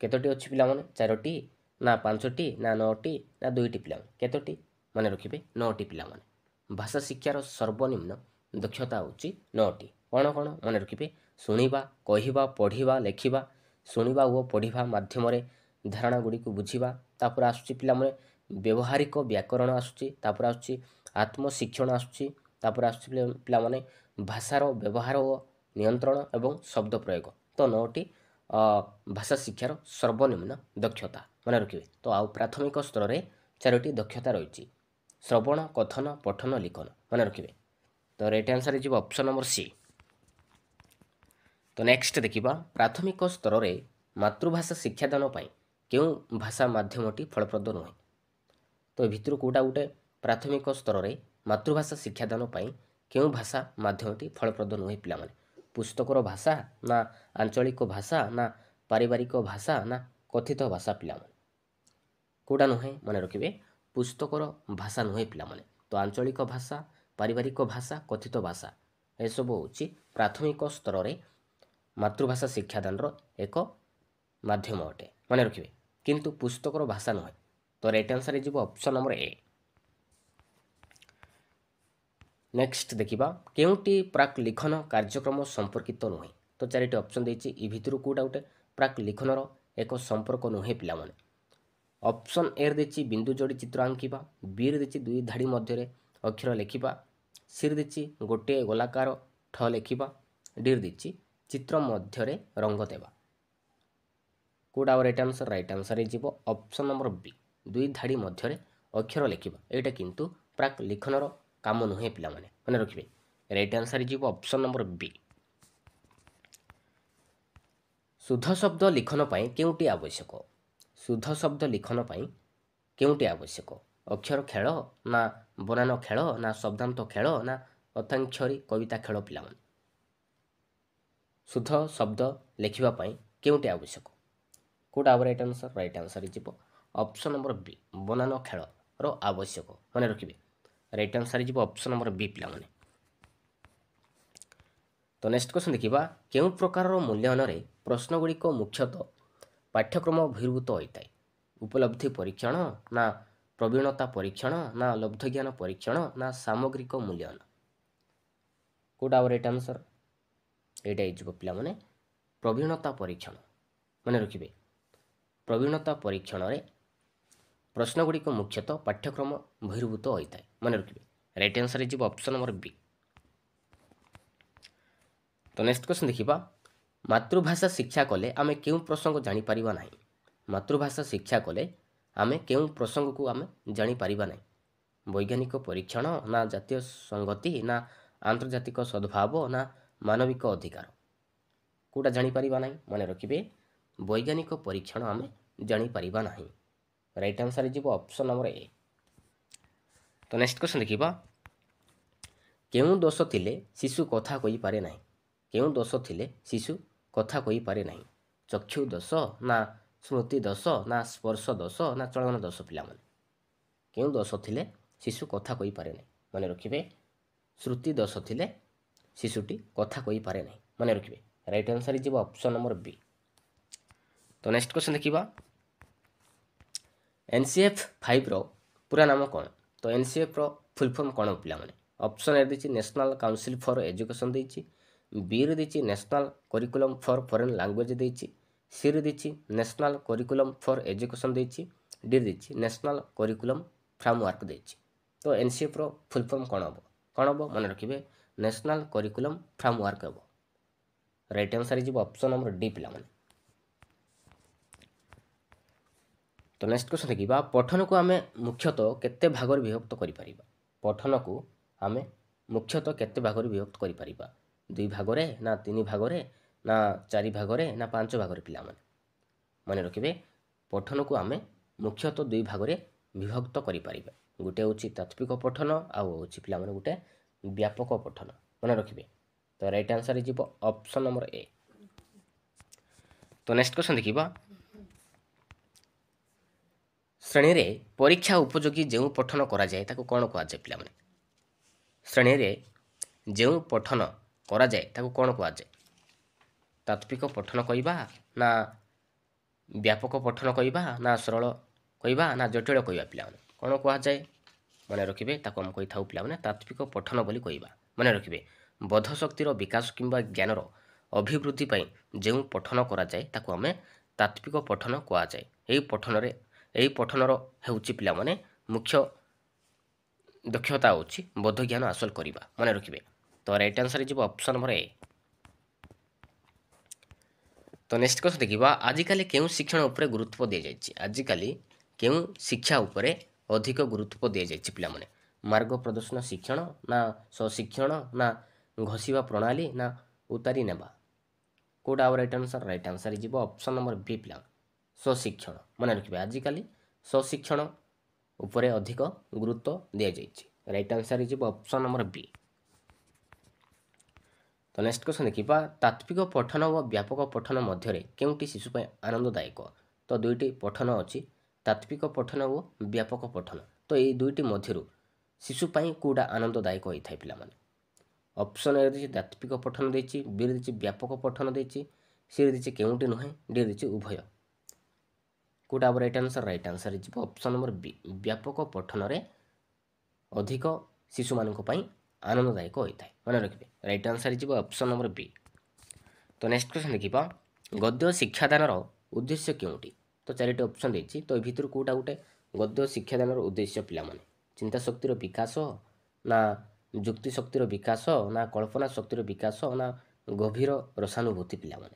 କେତୋଟି ଅଛି ପିଲାମାନେ? 4ଟି, ନା 5ଟି, ନା 9ଟି, ନା 2ଟି? ପିଲାମାନେ କେତୋଟି? ମନେ ରଖିବେ, 9ଟି ପିଲାମାନେ। ଭାଷା ଶିକ୍ଷାର ସର୍ବନିମ୍ନ ଦକ୍ଷତା ହେଉଛି 9ଟି। କ'ଣ କ'ଣ? ମନେ ରଖିବେ, ଶୁଣିବା, କହିବା, ପଢ଼ିବା, ଲେଖିବା, ଶୁଣିବା ଓ ପଢ଼ିବା ମାଧ୍ୟମରେ ଧାରଣା ଗୁଡ଼ିକୁ ବୁଝିବା। ତାପରେ ଆସୁଛି ପିଲାମାନେ ବ୍ୟବହାରିକ ବ୍ୟାକରଣ ଆସୁଛି, ତାପରେ ଆସୁଛି ଆତ୍ମଶିକ୍ଷଣ ଆସୁଛି, ତାପରେ ଆସୁଛି ପିଲାମାନେ ଭାଷାର ବ୍ୟବହାର ଓ ନିୟନ୍ତ୍ରଣ ଏବଂ ଶବ୍ଦ ପ୍ରୟୋଗ। ତ 9ଟି ଭାଷା ଶିକ୍ଷାର ସର୍ବନିମ୍ନ ଦକ୍ଷତା। ମନେ ରଖିବେ, ତ ଆଉ ପ୍ରାଥମିକ ସ୍ତରରେ 4ଟି ଦକ୍ଷତା ରହିଛି, ଶ୍ରବଣ, କଥନ, ପଠନ, ଲିଖନ। ମନେ ରଖିବେ, ତ ରାଇଟ୍ ଆନ୍ସର୍ ହେଇଯିବ ଅପସନ୍ ନମ୍ବର ସି। ତ ନେକ୍ସଟ ଦେଖିବା, ପ୍ରାଥମିକ ସ୍ତରରେ ମାତୃଭାଷା ଶିକ୍ଷାଦାନ ପାଇଁ କେଉଁ ଭାଷା ମାଧ୍ୟମଟି ଫଳପ୍ରଦ ନୁହେଁ? ତ ଏ ଭିତରୁ କେଉଁଟା ଗୋଟେ ପ୍ରାଥମିକ ସ୍ତରରେ ମାତୃଭାଷା ଶିକ୍ଷାଦାନ ପାଇଁ କେଉଁ ଭାଷା ମାଧ୍ୟମଟି ଫଳପ୍ରଦ ନୁହେଁ ପିଲାମାନେ? ପୁସ୍ତକର ଭାଷା, ନା ଆଞ୍ଚଳିକ ଭାଷା, ନା ପାରିବାରିକ ଭାଷା, ନା କଥିତ ଭାଷା? ପିଲାମାନେ କେଉଁଟା ନୁହେଁ? ମନେ ରଖିବେ, ପୁସ୍ତକର ଭାଷା ନୁହେଁ ପିଲାମାନେ। ତ ଆଞ୍ଚଳିକ ଭାଷା, ପାରିବାରିକ ଭାଷା, କଥିତ ଭାଷା ଏସବୁ ହେଉଛି ପ୍ରାଥମିକ ସ୍ତରରେ ମାତୃଭାଷା ଶିକ୍ଷାଦାନର ଏକ ମାଧ୍ୟମ ଅଟେ। ମନେ ରଖିବେ, କିନ୍ତୁ ପୁସ୍ତକର ଭାଷା ନୁହେଁ। ତ ରାଇଟ୍ ଆନ୍ସର୍ ହେଇଯିବ ଅପସନ୍ ନମ୍ବର ଏ। ନେକ୍ସଟ ଦେଖିବା, କେଉଁଟି ପ୍ରାକ୍ ଲିଖନ କାର୍ଯ୍ୟକ୍ରମ ସମ୍ପର୍କିତ ନୁହେଁ? ତ 4ଟି ଅପସନ୍ ଦେଇଛି, ଏ ଭିତରୁ କେଉଁଟା ଗୋଟେ ପ୍ରାକ୍ ଲିଖନର ଏକ ସମ୍ପର୍କ ନୁହେଁ ପିଲାମାନେ? ଅପସନ୍ ଏ ଦେଇଛି ବିନ୍ଦୁ ଯୋଡ଼ି ଚିତ୍ର ଆଙ୍କିବା, ବିରେ ଦେଇଛି 2 ଧାଡ଼ି ମଧ୍ୟରେ ଅକ୍ଷର ଲେଖିବା, ସିରେ ଦେଇଛି ଗୋଟିଏ ଗୋଲାକାର ଠ ଲେଖିବା। ଡିରେ ଦେଇଛି ଚିତ୍ର ମଧ୍ୟରେ ରଙ୍ଗ ଦେବା। କୋଉଟା ରାଇଟ୍ ଆନ୍ସର? ରାଇଟ୍ ଆନ୍ସର ହେଇଯିବ ଅପସନ୍ ନମ୍ବର ବି, 2 ଧାଡ଼ି ମଧ୍ୟରେ ଅକ୍ଷର ଲେଖିବା। ଏଇଟା କିନ୍ତୁ ପ୍ରାକ୍ ଲିଖନର କାମ ନୁହେଁ ପିଲାମାନେ, ମନେ ରଖିବେ। ରାଇଟ୍ ଆନ୍ସର ହେଇଯିବ ଅପସନ୍ ନମ୍ବର ବି। ଶୁଦ୍ଧ ଶବ୍ଦ ଲିଖନ ପାଇଁ କେଉଁଟି ଆବଶ୍ୟକ? ଶୁଦ୍ଧ ଶବ୍ଦ ଲିଖନ ପାଇଁ କେଉଁଟି ଆବଶ୍ୟକ? ଅକ୍ଷର ଖେଳ ନା ବନାନ ଖେଳ ନା ଶବ୍ଦାନ୍ତ ଖେଳ ନା ଅତାକ୍ଷରୀ କବିତା ଖେଳ ପିଲାମାନେ? ଶୁଦ୍ଧ ଶବ୍ଦ ଲେଖିବା ପାଇଁ କେଉଁଟି ଆବଶ୍ୟକ? କୋଉଟା ରାଇଟ୍ ଆନ୍ସର? ରାଇଟ୍ ଆନ୍ସର ହେଇଯିବ ଅପସନ୍ ନମ୍ବର ବି, ବନାନ ଖେଳର ଆବଶ୍ୟକ, ମନେ ରଖିବେ। ରାଇଟ୍ ଆନ୍ସର ହେଇଯିବ ଅପସନ୍ ନମ୍ବର ବି ପିଲାମାନେ। ତ ନେକ୍ସଟ କ୍ୱେଶ୍ଚନ୍ ଦେଖିବା, କେଉଁ ପ୍ରକାରର ମୂଲ୍ୟାୟନରେ ପ୍ରଶ୍ନଗୁଡ଼ିକ ମୁଖ୍ୟତଃ ପାଠ୍ୟକ୍ରମ ବହିର୍ଭୂତ ହୋଇଥାଏ? ଉପଲବ୍ଧି ପରୀକ୍ଷଣ ନା ପ୍ରବୀଣତା ପରୀକ୍ଷଣ ନା ଲବ୍ଧଜ୍ଞାନ ପରୀକ୍ଷଣ ନା ସାମଗ୍ରିକ ମୂଲ୍ୟାୟନ? କୋଉଟା ରାଇଟ୍ ଆନ୍ସର? ଏଇଟା ହେଇଯିବ ପିଲାମାନେ ପ୍ରବୀଣତା ପରୀକ୍ଷଣ, ମନେ ରଖିବେ। ପ୍ରବୀଣତା ପରୀକ୍ଷଣରେ ପ୍ରଶ୍ନଗୁଡ଼ିକ ମୁଖ୍ୟତଃ ପାଠ୍ୟକ୍ରମ ବହିର୍ଭୂତ ହୋଇଥାଏ, ମନେ ରଖିବେ। ରାଇଟ୍ ଆନ୍ସର ହେଇଯିବ ଅପସନ୍ ନମ୍ବର ବି। ତ ନେକ୍ସଟ କ୍ୱେଶ୍ଚନ୍ ଦେଖିବା, ମାତୃଭାଷା ଶିକ୍ଷା କଲେ ଆମେ କେଉଁ ପ୍ରସଙ୍ଗ ଜାଣିପାରିବା ନାହିଁ? ମାତୃଭାଷା ଶିକ୍ଷା କଲେ ଆମେ କେଉଁ ପ୍ରସଙ୍ଗକୁ ଆମେ ଜାଣିପାରିବା ନାହିଁ? ବୈଜ୍ଞାନିକ ପରୀକ୍ଷଣ ନା ଜାତୀୟ ସଂଗତି ନା ଆନ୍ତର୍ଜାତିକ ସଦ୍ଭାବ ନା ମାନବିକ ଅଧିକାର? କୋଉଟା ଜାଣିପାରିବା ନାହିଁ? ମନେ ରଖିବେ, ବୈଜ୍ଞାନିକ ପରୀକ୍ଷଣ ଆମେ ଜାଣିପାରିବା ନାହିଁ। ରାଇଟ୍ ଆନ୍ସର ହେଇଯିବ ଅପସନ୍ ନମ୍ବର ଏ। ତ ନେକ୍ସଟ କ୍ୱେଶ୍ଚନ୍ ଦେଖିବା, କେଉଁ ଦୋଷ ଥିଲେ ଶିଶୁ କଥା କହିପାରେ ନାହିଁ? କେଉଁ ଦୋଷ ଥିଲେ ଶିଶୁ କଥା କହିପାରେ ନାହିଁ? ଚକ୍ଷୁ ଦୋଷ ନା ସ୍ମୃତି ଦୋଷ ନା ସ୍ପର୍ଶ ଦୋଷ ନା ଚଳନ ଦୋଷ ପିଲାମାନେ? କେଉଁ ଦୋଷ ଥିଲେ ଶିଶୁ କଥା କହିପାରେ ନାହିଁ? ମନେ ରଖିବେ, ଶ୍ରୁତି ଦୋଷ ଥିଲେ ଶିଶୁଟି କଥା କହିପାରେ ନାହିଁ, ମନେ ରଖିବେ। ରାଇଟ୍ ଆନ୍ସର ହେଇଯିବ ଅପସନ୍ ନମ୍ବର ବି। ତ ନେକ୍ସଟ କ୍ୱେଶ୍ଚନ୍ ଦେଖିବା, NCF 5ର ପୁରା ନାମ କ'ଣ? ତ NCFର ଫୁଲ୍ ଫର୍ମ କ'ଣ ପିଲାମାନେ? ଅପସନ୍ ଏ ଦେଇଛି ନ୍ୟାସନାଲ୍ କାଉନସିଲ୍ ଫର୍ ଏଜୁକେସନ୍ ଦେଇଛି, ବିରେ ଦେଇଛି national curriculum for foreign language ଦେଇଛି, ସିରେ ଦେଇଛି ନ୍ୟାସନାଲ୍ କରିକୁଲମ୍ ଫର୍ ଏଜୁକେସନ୍ ଦେଇଛି, ଡିରେ ଦେଇଛି ନ୍ୟାସନାଲ୍ କରିକୁଲମ୍ ଫ୍ରେମୱାର୍କ ଦେଇଛି। ତ NCFର ଫୁଲ୍ ଫର୍ମ କ'ଣ ହେବ? କ'ଣ ହେବ? ମନେ ରଖିବେ, ନ୍ୟାସନାଲ୍ କରିକୁଲମ୍ ଫ୍ରେମୱାର୍କ ହେବ। ରାଇଟ୍ ଆନ୍ସର ହେଇଯିବ ଅପସନ୍ ନମ୍ବର ଡି ପିଲାମାନେ। ତ ନେକ୍ସଟ କ୍ୱେଶ୍ଚନ୍ ଦେଖିବା, ପଠନକୁ ଆମେ ମୁଖ୍ୟତଃ କେତେ ଭାଗରେ ବିଭକ୍ତ କରିପାରିବା? ପଠନକୁ ଆମେ ମୁଖ୍ୟତଃ କେତେ ଭାଗରେ ବିଭକ୍ତ କରିପାରିବା? 2 ଭାଗରେ ନା 3 ଭାଗରେ ନା 4 ଭାଗରେ ନା 5 ଭାଗରେ ପିଲାମାନେ? ମନେ ରଖିବେ, ପଠନକୁ ଆମେ ମୁଖ୍ୟତଃ 2 ଭାଗରେ ବିଭକ୍ତ କରିପାରିବା। ଗୋଟେ ହେଉଛି ତାତ୍ତ୍ୱିକ ପଠନ ଆଉ ହେଉଛି ପିଲାମାନେ ଗୋଟେ ବ୍ୟାପକ ପଠନ, ମନେ ରଖିବେ। ତ ରାଇଟ୍ ଆନ୍ସର ହେଇଯିବ ଅପସନ୍ ନମ୍ବର ଏ। ତ ନେକ୍ସଟ କ୍ୱେଶ୍ଚନ୍ ଦେଖିବା, ଶ୍ରେଣୀରେ ପରୀକ୍ଷା ଉପଯୋଗୀ ଯେଉଁ ପଠନ କରାଯାଏ ତାକୁ କ'ଣ କୁହାଯାଏ ପିଲାମାନେ? ଶ୍ରେଣୀରେ ଯେଉଁ ପଠନ କରାଯାଏ ତାକୁ କ'ଣ କୁହାଯାଏ? ତାତ୍ତ୍ୱିକ ପଠନ କହିବା ନା ବ୍ୟାପକ ପଠନ କହିବା ନା ସରଳ କହିବା ନା ଜଟିଳ କହିବା ପିଲାମାନେ? କ'ଣ କୁହାଯାଏ? ମନେ ରଖିବେ, ତାକୁ ଆମେ କହିଥାଉ ପିଲାମାନେ ତାତ୍ତ୍ୱିକ ପଠନ ବୋଲି କହିବା, ମନେ ରଖିବେ। ବୋଧ ଶକ୍ତିର ବିକାଶ କିମ୍ବା ଜ୍ଞାନର ଅଭିବୃଦ୍ଧି ପାଇଁ ଯେଉଁ ପଠନ କରାଯାଏ ତାକୁ ଆମେ ତାତ୍ତ୍ୱିକ ପଠନ କୁହାଯାଏ। ଏହି ପଠନର ହେଉଛି ପିଲାମାନେ ମୁଖ୍ୟ ଦକ୍ଷତା ହେଉଛି ବୋଧ ଜ୍ଞାନ ହାସଲ କରିବା, ମନେ ରଖିବେ। ତ ରାଇଟ୍ ଆନ୍ସର ହେଇଯିବ ଅପସନ୍ ନମ୍ବର ଏ। ତ ନେକ୍ସଟ କ୍ୱେଶ୍ଚନ୍ ଦେଖିବା, ଆଜିକାଲି କେଉଁ ଶିକ୍ଷଣ ଉପରେ ଗୁରୁତ୍ୱ ଦିଆଯାଇଛି? ଆଜିକାଲି କେଉଁ ଶିକ୍ଷା ଉପରେ ଅଧିକ ଗୁରୁତ୍ୱ ଦିଆଯାଇଛି ପିଲାମାନେ? ମାର୍ଗ ପ୍ରଦର୍ଶନ ଶିକ୍ଷଣ ନା ସ୍ୱଶିକ୍ଷଣ ନା ଘୋଷିବା ପ୍ରଣାଳୀ ନା ଉତାରି ନେବା? କୋଉଟା ରାଇଟ୍ ଆନ୍ସର? ରାଇଟ୍ ଆନ୍ସର ହେଇଯିବ ଅପସନ୍ ନମ୍ବର ବି ପିଲା, ସ୍ୱଶିକ୍ଷଣ, ମନେ ରଖିବେ। ଆଜିକାଲି ସ୍ୱଶିକ୍ଷଣ ଉପରେ ଅଧିକ ଗୁରୁତ୍ୱ ଦିଆଯାଇଛି। ରାଇଟ୍ ଆନ୍ସର ହେଇଯିବ ଅପସନ୍ ନମ୍ବର ବି। ତ ନେକ୍ସଟ କ୍ୱେଶ୍ଚନ୍ ଦେଖିବା, ତାତ୍ତ୍ୱିକ ପଠନ ଓ ବ୍ୟାପକ ପଠନ ମଧ୍ୟରେ କେଉଁଟି ଶିଶୁ ପାଇଁ ଆନନ୍ଦଦାୟକ? ତ 2ଟି ପଠନ ଅଛି, ତାତ୍ତ୍ୱିକ ପଠନ ଓ ବ୍ୟାପକ ପଠନ। ତ ଏଇ 2ଟି ମଧ୍ୟରୁ ଶିଶୁ ପାଇଁ କୋଉଟା ଆନନ୍ଦଦାୟକ ହୋଇଥାଏ ପିଲାମାନେ? ଅପସନ୍ ଏ ଦେଇଛି ତାତ୍ତ୍ୱିକ ପଠନ ଦେଇଛି, ବିରେ ଦେଇଛି ବ୍ୟାପକ ପଠନ ଦେଇଛି, ସିରେ ଦେଇଛି କେଉଁଟି ନୁହେଁ, ଡିରେ ଦେଇଛି ଉଭୟ। କୋଉଟା ରାଇଟ୍ ଆନ୍ସର? ରାଇଟ୍ ଆନ୍ସର ହେଇଯିବ ଅପସନ୍ ନମ୍ବର ବି, ବ୍ୟାପକ ପଠନରେ ଅଧିକ ଶିଶୁମାନଙ୍କ ପାଇଁ ଆନନ୍ଦଦାୟକ ହୋଇଥାଏ, ମନେ ରଖିବେ। ରାଇଟ୍ ଆନ୍ସର ହେଇଯିବ ଅପସନ୍ ନମ୍ବର ବି। ତ ନେକ୍ସଟ କ୍ୱେଶ୍ଚନ୍ ଦେଖିବା, ଗଦ୍ୟ ଶିକ୍ଷାଦାନର ଉଦ୍ଦେଶ୍ୟ କେଉଁଟି? ତ 4ଟି ଅପସନ୍ ଦେଇଛି, ତ ଏ ଭିତରୁ କୋଉଟା ଗୋଟେ ଗଦ୍ୟ ଶିକ୍ଷାଦାନର ଉଦ୍ଦେଶ୍ୟ ପିଲାମାନେ? ଚିନ୍ତା ଶକ୍ତିର ବିକାଶ ନା ଯୁକ୍ତି ଶକ୍ତିର ବିକାଶ ନା କଳ୍ପନା ଶକ୍ତିର ବିକାଶ ନା ଗଭୀର ରସାନୁଭୂତି ପିଲାମାନେ।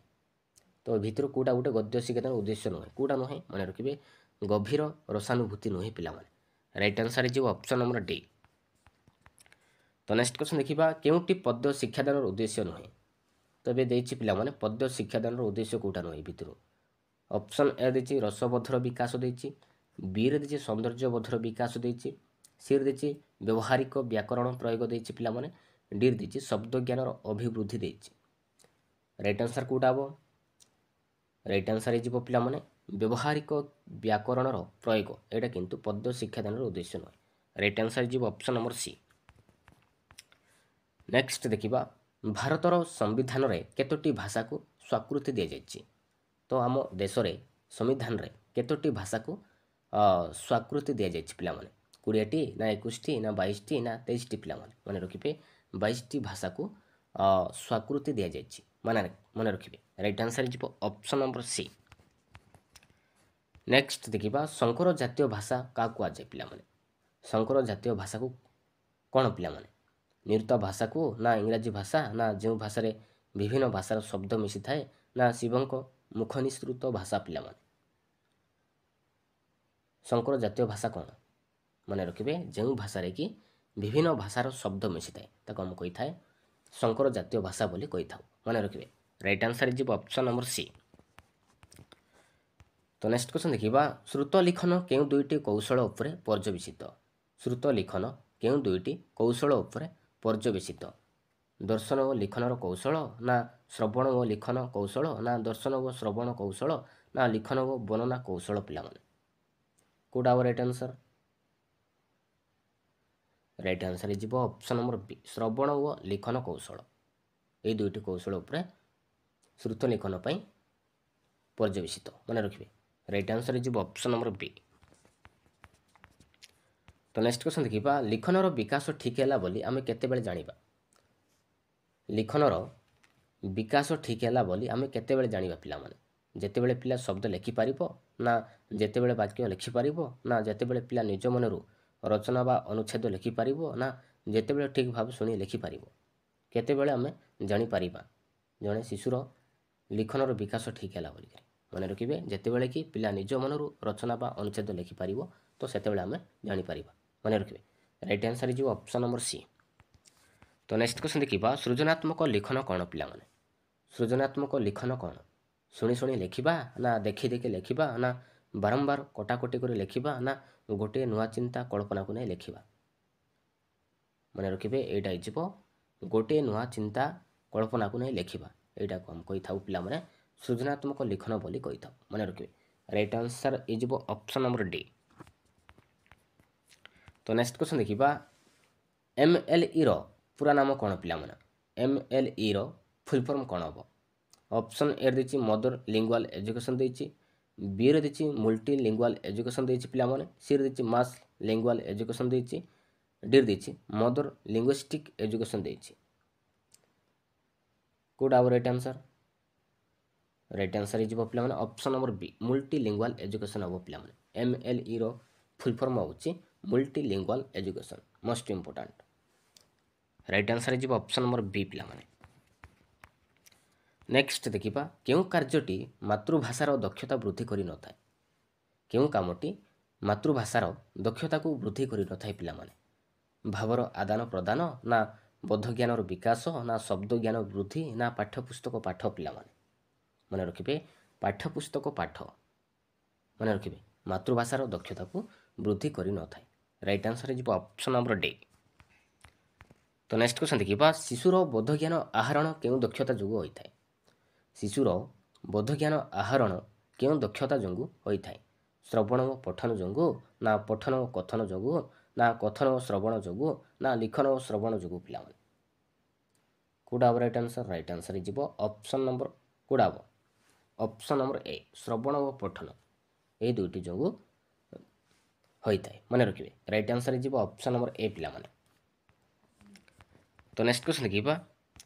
ତ ଭିତରୁ କେଉଁଟା ଗୋଟେ ଗଦ୍ୟ ଶିକ୍ଷାଦାନର ଉଦ୍ଦେଶ୍ୟ ନୁହେଁ, କେଉଁଟା ନୁହେଁ ମନେ ରଖିବେ, ଗଭୀର ରସାନୁଭୂତି ନୁହେଁ ପିଲାମାନେ। ରାଇଟ୍ ଆନ୍ସର୍ ହେଇଯିବ ଅପସନ୍ ନମ୍ବର ଡି। ତ ନେକ୍ସଟ କ୍ୱେଶ୍ଚନ୍ ଦେଖିବା, କେଉଁଟି ପଦ୍ୟ ଶିକ୍ଷାଦାନର ଉଦ୍ଦେଶ୍ୟ ନୁହେଁ? ତ ଏବେ ଦେଇଛି ପିଲାମାନେ ପଦ୍ୟ ଶିକ୍ଷାଦାନର ଉଦ୍ଦେଶ୍ୟ କେଉଁଟା ନୁହେଁ ଭିତରୁ। ଅପସନ୍ ଏ ଦେଇଛି ରସବୋଧର ବିକାଶ ଦେଇଛି, ବିରେ ଦେଇଛି ସୌନ୍ଦର୍ଯ୍ୟବୋଧର ବିକାଶ ଦେଇଛି, ସିରେ ଦେଇଛି ବ୍ୟବହାରିକ ବ୍ୟାକରଣ ପ୍ରୟୋଗ ଦେଇଛି ପିଲାମାନେ, ଡି ଦେଇଛି ଶବ୍ଦ ଜ୍ଞାନର ଅଭିବୃଦ୍ଧି ଦେଇଛି। ରାଇଟ୍ ଆନ୍ସର୍ କେଉଁଟା ହେବ? ରାଇଟ୍ ଆନ୍ସର୍ ହେଇଯିବ ପିଲାମାନେ ବ୍ୟବହାରିକ ବ୍ୟାକରଣର ପ୍ରୟୋଗ। ଏଇଟା କିନ୍ତୁ ପଦ୍ୟ ଶିକ୍ଷାଦାନର ଉଦ୍ଦେଶ୍ୟ ନୁହେଁ। ରାଇଟ୍ ଆନ୍ସର୍ ହେଇଯିବ ଅପସନ୍ ନମ୍ବର ସି। ନେକ୍ସଟ ଦେଖିବା, ଭାରତର ସମ୍ବିଧାନରେ କେତୋଟି ଭାଷାକୁ ସ୍ୱୀକୃତି ଦିଆଯାଇଛି? ତ ଆମ ଦେଶରେ ସମ୍ବିଧାନରେ କେତୋଟି ଭାଷାକୁ ସ୍ୱୀକୃତି ଦିଆଯାଇଛି ପିଲାମାନେ? 20ଟି ନା 21ଟି ନା 22ଟି ନା 23ଟି ପିଲାମାନେ? ମନେ ରଖିବେ 22ଟି ଭାଷାକୁ ସ୍ୱୀକୃତି ଦିଆଯାଇଛି, ମନେ ରଖିବେ। ରାଇଟ୍ ଆନ୍ସର୍ ହେଇଯିବ ଅପସନ୍ ନମ୍ବର ସି। ନେକ୍ସଟ ଦେଖିବା, ଶଙ୍କର ଜାତୀୟ ଭାଷା କାହାକୁ କୁହାଯାଏ ପିଲାମାନେ? ଶଙ୍କର ଜାତୀୟ ଭାଷାକୁ କ'ଣ ପିଲାମାନେ? ନିରୁକ୍ତ ଭାଷାକୁ ନା ଇଂରାଜୀ ଭାଷା ନା ଯେଉଁ ଭାଷାରେ ବିଭିନ୍ନ ଭାଷାର ଶବ୍ଦ ମିଶିଥାଏ ନା ଶିବଙ୍କ ମୁଖ ନିଃସୃତ ଭାଷା ପିଲାମାନେ? ଶଙ୍କର ଜାତୀୟ ଭାଷା କ'ଣ? ମନେ ରଖିବେ ଯେଉଁ ଭାଷାରେ କି ବିଭିନ୍ନ ଭାଷାର ଶବ୍ଦ ମିଶିଥାଏ ତାକୁ ଆମେ କହିଥାଏ ଶଙ୍କର ଜାତୀୟ ଭାଷା ବୋଲି କହିଥାଉ, ମନେ ରଖିବେ। ରାଇଟ୍ ଆନ୍ସର୍ ହେଇଯିବ ଅପସନ୍ ନମ୍ବର ସି। ତ ନେକ୍ସଟ କ୍ୱେଶ୍ଚନ୍ ଦେଖିବା, ଶ୍ରୁତ ଲିଖନ କେଉଁ ଦୁଇଟି କୌଶଳ ଉପରେ ପର୍ଯ୍ୟବେସିତ? ଶ୍ରୁତ ଲିଖନ କେଉଁ ଦୁଇଟି କୌଶଳ ଉପରେ ପର୍ଯ୍ୟବେସିତ? ଦର୍ଶନ ଓ ଲିଖନର କୌଶଳ ନା ଶ୍ରବଣ ଓ ଲିଖନ କୌଶଳ ନା ଦର୍ଶନ ଓ ଶ୍ରବଣ କୌଶଳ ନା ଲିଖନ ଓ ବର୍ଣ୍ଣନା କୌଶଳ ପିଲାମାନେ? କେଉଁଟା ହେବ ରାଇଟ୍ ଆନ୍ସର୍? ରାଇଟ୍ ଆନ୍ସର୍ ହେଇଯିବ ଅପସନ୍ ନମ୍ବର ବି, ଶ୍ରବଣ ଓ ଲିଖନ କୌଶଳ। ଏହି ଦୁଇଟି କୌଶଳ ଉପରେ ଶ୍ରୁତ ଲିଖନ ପାଇଁ ପର୍ଯ୍ୟବେସିତ, ମନେ ରଖିବେ। ରାଇଟ୍ ଆନ୍ସର୍ ହେଇଯିବ ଅପସନ୍ ନମ୍ବର ବି। ତ ନେକ୍ସଟ କ୍ୱେଶ୍ଚନ୍ ଦେଖିବା, ଲିଖନର ବିକାଶ ଠିକ୍ ହେଲା ବୋଲି ଆମେ କେତେବେଳେ ଜାଣିବା? ଲିଖନର ବିକାଶ ଠିକ୍ ହେଲା ବୋଲି ଆମେ କେତେବେଳେ ଜାଣିବା ପିଲାମାନେ? ଯେତେବେଳେ ପିଲା ଶବ୍ଦ ଲେଖିପାରିବ ନା ଯେତେବେଳେ ବାକ୍ୟ ଲେଖିପାରିବ ନା ଯେତେବେଳେ ପିଲା ନିଜ ମନରୁ ରଚନା ବା ଅନୁଚ୍ଛେଦ ଲେଖିପାରିବ ନା ଯେତେବେଳେ ଠିକ୍ ଭାବେ ଶୁଣି ଲେଖିପାରିବ? କେତେବେଳେ ଆମେ ଜାଣିପାରିବା ଜଣେ ଶିଶୁର ଲିଖନର ବିକାଶ ଠିକ୍ ହେଲା ବୋଲିକରି? ମନେ ରଖିବେ ଯେତେବେଳେ କି ପିଲା ନିଜ ମନରୁ ରଚନା ବା ଅନୁଚ୍ଛେଦ ଲେଖିପାରିବ ତ ସେତେବେଳେ ଆମେ ଜାଣିପାରିବା, ମନେ ରଖିବେ। ରାଇଟ୍ ଆନ୍ସର୍ ହେଇଯିବ ଅପସନ୍ ନମ୍ବର ସି। ତ ନେକ୍ସଟ କ୍ୱେଶ୍ଚନ୍ ଦେଖିବା, ସୃଜନାତ୍ମକ ଲିଖନ କ'ଣ ପିଲାମାନେ? ସୃଜନାତ୍ମକ ଲିଖନ କ'ଣ? ଶୁଣି ଶୁଣି ଲେଖିବା ନା ଦେଖି ଦେଖି ଲେଖିବା ନା ବାରମ୍ବାର କଟାକଟି କରି ଲେଖିବା ନା ଗୋଟିଏ ନୂଆ ଚିନ୍ତା କଳ୍ପନାକୁ ନେଇ ଲେଖିବା? ମନେ ରଖିବେ ଏଇଟା ହେଇଯିବ ଗୋଟିଏ ନୂଆ ଚିନ୍ତା କଳ୍ପନାକୁ ନେଇ ଲେଖିବା। ଏଇଟାକୁ ଆମେ କହିଥାଉ ପିଲାମାନେ ସୃଜନାତ୍ମକ ଲିଖନ ବୋଲି କହିଥାଉ, ମନେ ରଖିବେ। ରାଇଟ୍ ଆନ୍ସର୍ ହେଇଯିବ ଅପସନ୍ ନମ୍ବର ଡି। ତ ନେକ୍ସଟ କ୍ୱେଶ୍ଚନ୍ ଦେଖିବା, MLEର ପୁରା ନାମ କ'ଣ ପିଲାମାନେ? MLEର ଫୁଲ୍ ଫର୍ମ କ'ଣ ହେବ? ଅପସନ୍ ଏ ଦେଇଛି ମଦର ଲିଙ୍ଗୁଆଲ ଏଜୁକେସନ୍ ଦେଇଛି, ବିରେ ଦେଇଛି ମଲ୍ଟି ଲିଙ୍ଗୁଆଲ ଏଜୁକେସନ୍ ଦେଇଛି ପିଲାମାନେ, ସିରେ ଦେଇଛି ମାସ୍ ଲିଙ୍ଗୁଆଲ ଏଜୁକେସନ୍ ଦେଇଛି, ଡି ଦେଇଛି ମଦର ଲିଙ୍ଗୁଇଷ୍ଟିକ୍ ଏଜୁକେସନ୍ ଦେଇଛି। କେଉଁଟା ହେବ ରାଇଟ୍ ଆନ୍ସର୍? ରାଇଟ୍ ଆନ୍ସର୍ ହେଇଯିବ ପିଲାମାନେ option number B, multilingual education ହେବ ପିଲାମାନେ। MLEର ଫୁଲ୍ ଫର୍ମ ହେଉଛି multilingual education, most important. Right answer ହେଇଯିବ ଅପସନ୍ ନମ୍ବର ବି ପିଲାମାନେ। ନେକ୍ସଟ ଦେଖିବା, କେଉଁ କାର୍ଯ୍ୟଟି ମାତୃଭାଷାର ଦକ୍ଷତା ବୃଦ୍ଧି କରିନଥାଏ? କେଉଁ କାମଟି ମାତୃଭାଷାର ଦକ୍ଷତାକୁ ବୃଦ୍ଧି କରିନଥାଏ ପିଲାମାନେ? ଭାବର ଆଦାନ ପ୍ରଦାନ ନା ବୋଧ ଜ୍ଞାନର ବିକାଶ ନା ଶବ୍ଦ ଜ୍ଞାନ ବୃଦ୍ଧି ନା ପାଠ୍ୟପୁସ୍ତକ ପାଠ ପିଲାମାନେ? ମନେ ରଖିବେ ପାଠ୍ୟପୁସ୍ତକ ପାଠ, ମନେ ରଖିବେ ମାତୃଭାଷାର ଦକ୍ଷତାକୁ ବୃଦ୍ଧି କରିନଥାଏ। ରାଇଟ୍ ଆନ୍ସର୍ ହେଇଯିବ ଅପସନ୍ ନମ୍ବର ଡି। ତ ନେକ୍ସଟ କ୍ୱେଶ୍ଚନ୍ ଦେଖିବା, ଶିଶୁର ବୋଧ ଜ୍ଞାନ ଆହରଣ କେଉଁ ଦକ୍ଷତା ଯୋଗୁଁ ହୋଇଥାଏ? ଶିଶୁର ବୋଧ ଜ୍ଞାନ ଆହରଣ କେଉଁ ଦକ୍ଷତା ଯୋଗୁଁ ହୋଇଥାଏ? ଶ୍ରବଣ ଓ ପଠନ ଯୋଗୁଁ ନା ପଠନ ଓ କଥନ ଯୋଗୁଁ ନା କଥନ ଓ ଶ୍ରବଣ ଯୋଗୁଁ ନା ଲିଖନ ଓ ଶ୍ରବଣ ଯୋଗୁଁ ପିଲାମାନେ? କେଉଁଟା ହେବ ରାଇଟ୍ ଆନ୍ସର୍? ରାଇଟ୍ ଆନ୍ସର୍ ହେଇଯିବ ଅପସନ୍ ନମ୍ବର କେଉଁଟା ହେବ? ଅପସନ୍ ନମ୍ବର ଏ, ଶ୍ରବଣ ଓ ପଠନ ଏହି ଦୁଇଟି ଯୋଗୁଁ ହୋଇଥାଏ, ମନେ ରଖିବେ। ରାଇଟ୍ ଆନ୍ସର୍ ହେଇଯିବ ଅପସନ୍ ନମ୍ବର ଏ ପିଲାମାନେ। ତ ନେକ୍ସଟ କ୍ୱେଶ୍ଚନ୍ ଦେଖିବା,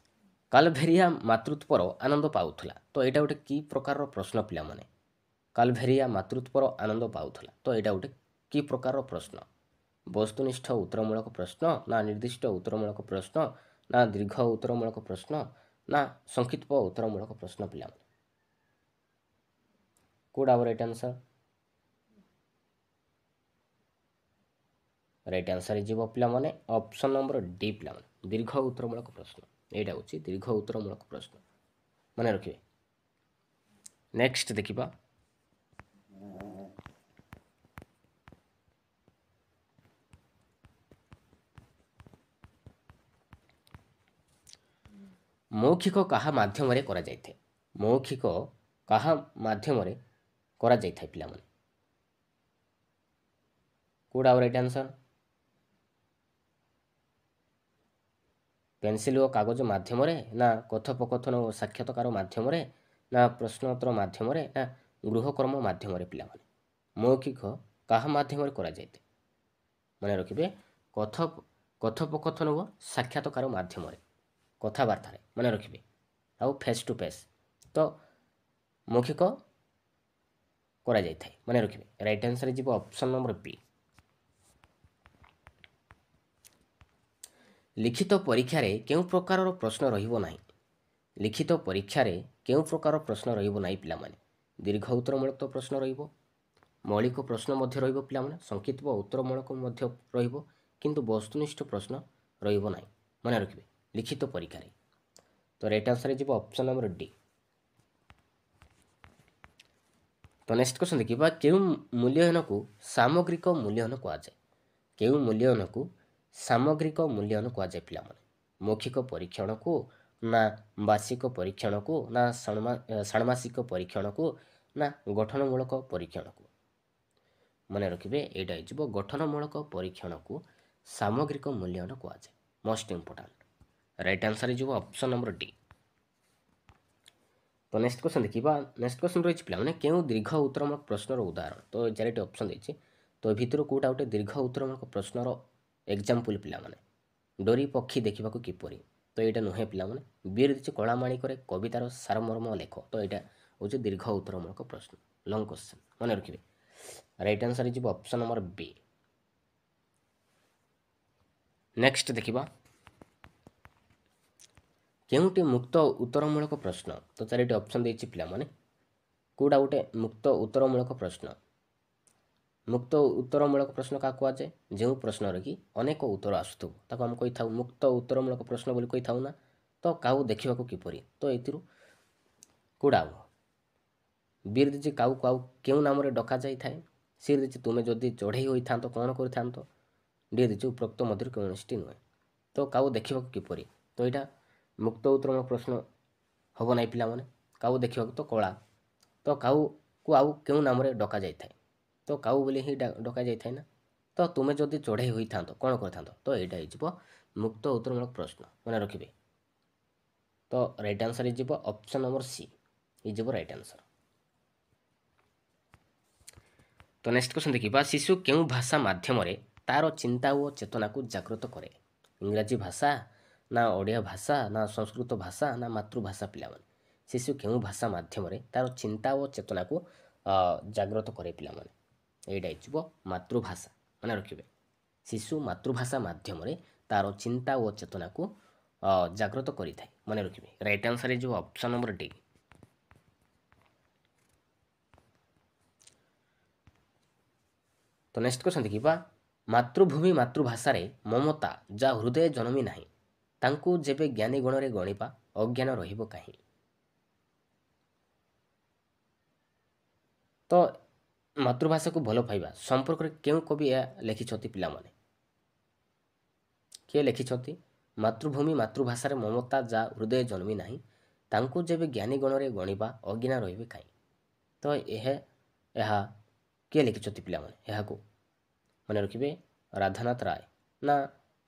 କାଲଭେରିଆ ମାତୃତ୍ୱର ଆନନ୍ଦ ପାଉଥିଲା। ତ ଏଇଟା ଗୋଟେ କି ପ୍ରକାରର ପ୍ରଶ୍ନ ପିଲାମାନେ? କାଲଭେରିଆ ମାତୃତ୍ୱର ଆନନ୍ଦ ପାଉଥିଲା, ତ ଏଇଟା ଗୋଟେ କି ପ୍ରକାରର ପ୍ରଶ୍ନ? ବସ୍ତୁନିଷ୍ଠ ଉତ୍ତରମୂଳକ ପ୍ରଶ୍ନ ନା ନିର୍ଦ୍ଦିଷ୍ଟ ଉତ୍ତରମୂଳକ ପ୍ରଶ୍ନ ନା ଦୀର୍ଘ ଉତ୍ତରମୂଳକ ପ୍ରଶ୍ନ ନା ସଂକ୍ଷିପ୍ତ ଉତ୍ତରମୂଳକ ପ୍ରଶ୍ନ ପିଲାମାନେ? କୋଉଟା ହବ ରାଇଟ୍ ଆନ୍ସର? ରାଇଟ୍ ଆନ୍ସର ହେଇଯିବ ପିଲାମାନେ ଅପସନ୍ ନମ୍ବର ଡି ପିଲାମାନେ, ଦୀର୍ଘ ଉତ୍ତରମୂଳକ ପ୍ରଶ୍ନ। ଏଇଟା ହେଉଛି ଦୀର୍ଘ ଉତ୍ତରମୂଳକ ପ୍ରଶ୍ନ, ମନେ ରଖିବେ। ନେକ୍ସଟ ଦେଖିବା ମୌଖିକ କାହା ମାଧ୍ୟମରେ କରାଯାଇଥାଏ? ମୌଖିକ କାହା ମାଧ୍ୟମରେ କରାଯାଇଥାଏ ପିଲାମାନେ? କୋଉଟା ହବ ରାଇଟ୍ ଆନ୍ସର? ପେନସିଲ ଓ କାଗଜ ମାଧ୍ୟମରେ ନା କଥୋପକଥନ ଓ ସାକ୍ଷାତକାର ମାଧ୍ୟମରେ ନା ପ୍ରଶ୍ନୋତ୍ତର ମାଧ୍ୟମରେ ନା ଗୃହକର୍ମ ମାଧ୍ୟମରେ ପିଲାମାନେ? ମୌଖିକ କାହା ମାଧ୍ୟମରେ କରାଯାଇଥାଏ? ମନେ ରଖିବେ, କଥୋପକଥନ ଓ ସାକ୍ଷାତକାର ମାଧ୍ୟମରେ, କଥାବାର୍ତ୍ତାରେ, ମନେ ରଖିବେ। ଆଉ ଫେସ୍ ଟୁ ଫେସ୍ ତ ମୌଖିକ କରାଯାଇଥାଏ, ମନେ ରଖିବେ। ରାଇଟ୍ ଆନ୍ସର ଯିବ ଅପସନ୍ ନମ୍ବର ବି। ଲିଖିତ ପରୀକ୍ଷାରେ କେଉଁ ପ୍ରକାରର ପ୍ରଶ୍ନ ରହିବ ନାହିଁ? ଲିଖିତ ପରୀକ୍ଷାରେ କେଉଁ ପ୍ରକାର ପ୍ରଶ୍ନ ରହିବ ନାହିଁ ପିଲାମାନେ? ଦୀର୍ଘ ଉତ୍ତରମୂଳକ ପ୍ରଶ୍ନ ରହିବ, ମୌଳିକ ପ୍ରଶ୍ନ ମଧ୍ୟ ରହିବ ପିଲାମାନେ, ସଂକ୍ଷିପ୍ତ ଉତ୍ତରମୂଳକ ମଧ୍ୟ ରହିବ, କିନ୍ତୁ ବସ୍ତୁନିଷ୍ଠ ପ୍ରଶ୍ନ ରହିବ ନାହିଁ, ମନେ ରଖିବେ ଲିଖିତ ପରୀକ୍ଷାରେ। ତ ରାଇଟ୍ ଆନ୍ସର ଯିବ ଅପସନ୍ ନମ୍ବର ଡି। ତ ନେକ୍ସଟ କ୍ୱେଶ୍ଚନ୍ ଦେଖିବା, କେଉଁ ମୂଲ୍ୟାୟନକୁ ସାମଗ୍ରିକ ମୂଲ୍ୟାୟନ କୁହାଯାଏ? କେଉଁ ମୂଲ୍ୟାୟନକୁ ସାମଗ୍ରିକ ମୂଲ୍ୟାୟନ କୁହାଯାଏ ପିଲାମାନେ? ମୌଖିକ ପରୀକ୍ଷଣକୁ ନା ବାର୍ଷିକ ପରୀକ୍ଷଣକୁ ନା ଷାଣ୍ମାସିକ ପରୀକ୍ଷଣକୁ ନା ଗଠନମୂଳକ ପରୀକ୍ଷଣକୁ? ମନେ ରଖିବେ, ଏଇଟା ହେଇଯିବ ଗଠନମୂଳକ ପରୀକ୍ଷଣକୁ ସାମଗ୍ରିକ ମୂଲ୍ୟାୟନ କୁହାଯାଏ। Most important. ରାଇଟ୍ ଆନ୍ସର ହେଇଯିବ ଅପସନ୍ ନମ୍ବର ଡି। ତ ନେକ୍ସଟ କ୍ୱେଶ୍ଚନ୍ ଦେଖିବା। ନେକ୍ସଟ କ୍ୱେଶ୍ଚନ୍ ରହିଛି ପିଲାମାନେ, କେଉଁ ଦୀର୍ଘ ଉତ୍ତରମୂଳକ ପ୍ରଶ୍ନର ଉଦାହରଣ? ତ ଚାରିଟି ଅପସନ୍ ଦେଇଛି, ତ ଏ ଭିତରୁ କେଉଁଟା ଗୋଟେ ଦୀର୍ଘ ଉତ୍ତରମୂଳକ ପ୍ରଶ୍ନର ଏକ୍ଜାମ୍ପଲ୍ ପିଲାମାନେ? ଡୋରି ପକ୍ଷୀ ଦେଖିବାକୁ କିପରି? ତ ଏଇଟା ନୁହେଁ ପିଲାମାନେ। ବିର ଦେଇଛି କଳାମାଣିକରେ କବିତାର ସାରମର୍ମ ଲେଖ। ତ ଏଇଟା ହେଉଛି ଦୀର୍ଘ ଉତ୍ତରମୂଳକ ପ୍ରଶ୍ନ, ଲଙ୍ଗ କ୍ୱେଶ୍ଚନ୍, ମନେ ରଖିବେ। ରାଇଟ୍ ଆନ୍ସର ହେଇଯିବ ଅପସନ୍ ନମ୍ବର ବି। ନେକ୍ସଟ ଦେଖିବା, କେଉଁଟି ମୁକ୍ତ ଉତ୍ତରମୂଳକ ପ୍ରଶ୍ନ? ତ ଚାରିଟି ଅପସନ୍ ଦେଇଛି ପିଲାମାନେ, କେଉଁଟା ଗୋଟେ ମୁକ୍ତ ଉତ୍ତରମୂଳକ ପ୍ରଶ୍ନ? ମୁକ୍ତ ଉତ୍ତରମୂଳକ ପ୍ରଶ୍ନ କାହା କୁହାଯାଏ? ଯେଉଁ ପ୍ରଶ୍ନର କି ଅନେକ ଉତ୍ତର ଆସୁଥିବ ତାକୁ ଆମେ କହିଥାଉ ମୁକ୍ତ ଉତ୍ତରମୂଳକ ପ୍ରଶ୍ନ ବୋଲି କହିଥାଉ ନା। ତ କାଉ ଦେଖିବାକୁ କିପରି? ତ ଏଥିରୁ କେଉଁଟା ହବ? ବିର ଦେଇଛି କାଉକୁ ଆଉ କେଉଁ ନାମରେ ଡକାଯାଇଥାଏ? ସିର ଦେଇଛି ତୁମେ ଯଦି ଚଢ଼େଇ ହୋଇଥାନ୍ତ କ'ଣ କରିଥାନ୍ତ? ଡି ଦେଇଛି ଉପରୋକ୍ତ ମଧ୍ୟରୁ କୌଣସିଟି ନୁହେଁ। ତ କାଉ ଦେଖିବାକୁ କିପରି? ତ ଏଇଟା ମୁକ୍ତ ଉତ୍ତରମୂଳକ ପ୍ରଶ୍ନ ହେବ ନାହିଁ ପିଲାମାନେ। କାଉ ଦେଖିବାକୁ ତ କଳା। ତ କାଉକୁ ଆଉ କେଉଁ ନାମରେ ଡକାଯାଇଥାଏ? ତ କାଉ ବୋଲି ହିଁ ଡକାଯାଇଥାଏ ନା। ତ ତୁମେ ଯଦି ଚଢ଼େଇ ହୋଇଥାନ୍ତ କ'ଣ କରିଥାନ୍ତ? ତ ଏଇଟା ହେଇଯିବ ମୁକ୍ତ ଉତ୍ତରମୂଳକ ପ୍ରଶ୍ନ, ମନେ ରଖିବେ। ତ ରାଇଟ୍ ଆନ୍ସର ହେଇଯିବ ଅପସନ୍ ନମ୍ବର ସି ହେଇଯିବ ରାଇଟ୍ ଆନ୍ସର। ତ ନେକ୍ସଟ କ୍ୱେଶ୍ଚନ୍ ଦେଖିବା, ଶିଶୁ କେଉଁ ଭାଷା ମାଧ୍ୟମରେ ତାର ଚିନ୍ତା ଓ ଚେତନାକୁ ଜାଗ୍ରତ କରେ? ଇଂରାଜୀ ଭାଷା ନା ଓଡ଼ିଆ ଭାଷା ନା ସଂସ୍କୃତ ଭାଷା ନା ମାତୃଭାଷା ପିଲାମାନେ? ଶିଶୁ କେଉଁ ଭାଷା ମାଧ୍ୟମରେ ତାର ଚିନ୍ତା ଓ ଚେତନାକୁ ଜାଗ୍ରତ କରେ ପିଲାମାନେ? ଏଇଟା ହେଇଯିବ ମାତୃଭାଷା, ମନେ ରଖିବେ। ଶିଶୁ ମାତୃଭାଷା ମାଧ୍ୟମରେ ତାର ଚିନ୍ତା ଓ ଚେତନାକୁ ଜାଗ୍ରତ କରିଥାଏ, ମନେ ରଖିବେ। ରାଇଟ୍ ଆନ୍ସର ହେଇଯିବ ଅପସନ୍ ନମ୍ବର ଡି। ତ ନେକ୍ସଟ କ୍ୱେଶ୍ଚନ୍ ଦେଖିବା, ମାତୃଭୂମି ମାତୃଭାଷାରେ ମମତା ଯାହା ହୃଦୟ ଜନ୍ମି ନାହିଁ ତାଙ୍କୁ ଯେବେ ଜ୍ଞାନୀ ଗଣରେ ଗଣିବା ଅଜ୍ଞାନ ରହିବ କାହିଁ? ତ ମାତୃଭାଷାକୁ ଭଲ ପାଇବା ସମ୍ପର୍କରେ କେଉଁ କବି ଏହା ଲେଖିଛନ୍ତି ପିଲାମାନେ? କିଏ ଲେଖିଛନ୍ତି? ମାତୃଭୂମି ମାତୃଭାଷାରେ ମମତା ଯାହା ହୃଦୟ ଜନ୍ମି ନାହିଁ ତାଙ୍କୁ ଯେବେ ଜ୍ଞାନୀ ଗଣରେ ଗଣିବା ଅଜ୍ଞାନ ରହିବେ କାହିଁ? ତ ଏହା କିଏ ଲେଖିଛନ୍ତି ପିଲାମାନେ? ଏହାକୁ ମନେ ରଖିବେ, ରାଧାନାଥ ରାୟ ନା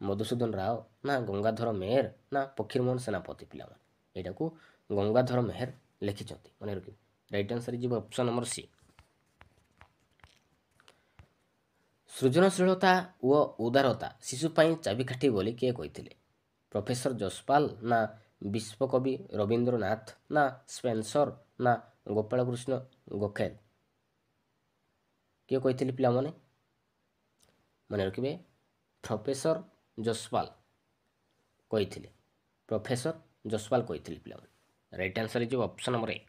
ମଧୁସୂଦନ ରାଓ ନା ଗଙ୍ଗାଧର ମେହେର ନା ଫକୀରମୋହନ ସେନାପତି ପିଲାମାନେ? ଏଇଟାକୁ ଗଙ୍ଗାଧର ମେହେର ଲେଖିଛନ୍ତି, ମନେ ରଖିବେ। ରାଇଟ୍ ଆନ୍ସର ଯିବ ଅପସନ୍ ନମ୍ବର ସି। ସୃଜନଶୀଳତା ଓ ଉଦାରତା ଶିଶୁ ପାଇଁ ଚାବିକାଠି ବୋଲି କିଏ କହିଥିଲେ? ପ୍ରଫେସର ଯଶପାଲ ନା ବିଶ୍ୱକବି ରବୀନ୍ଦ୍ରନାଥ ନା ସ୍ପେନ୍ସର ନା ଗୋପାଳକୃଷ୍ଣ ଗୋଖଲେ? କିଏ କହିଥିଲେ ପିଲାମାନେ? मन रखिए प्रोफेसर जसपाल कही प्रोफेसर जसपाल कही पे राइट आंसर जो ऑप्शन नंबर ए।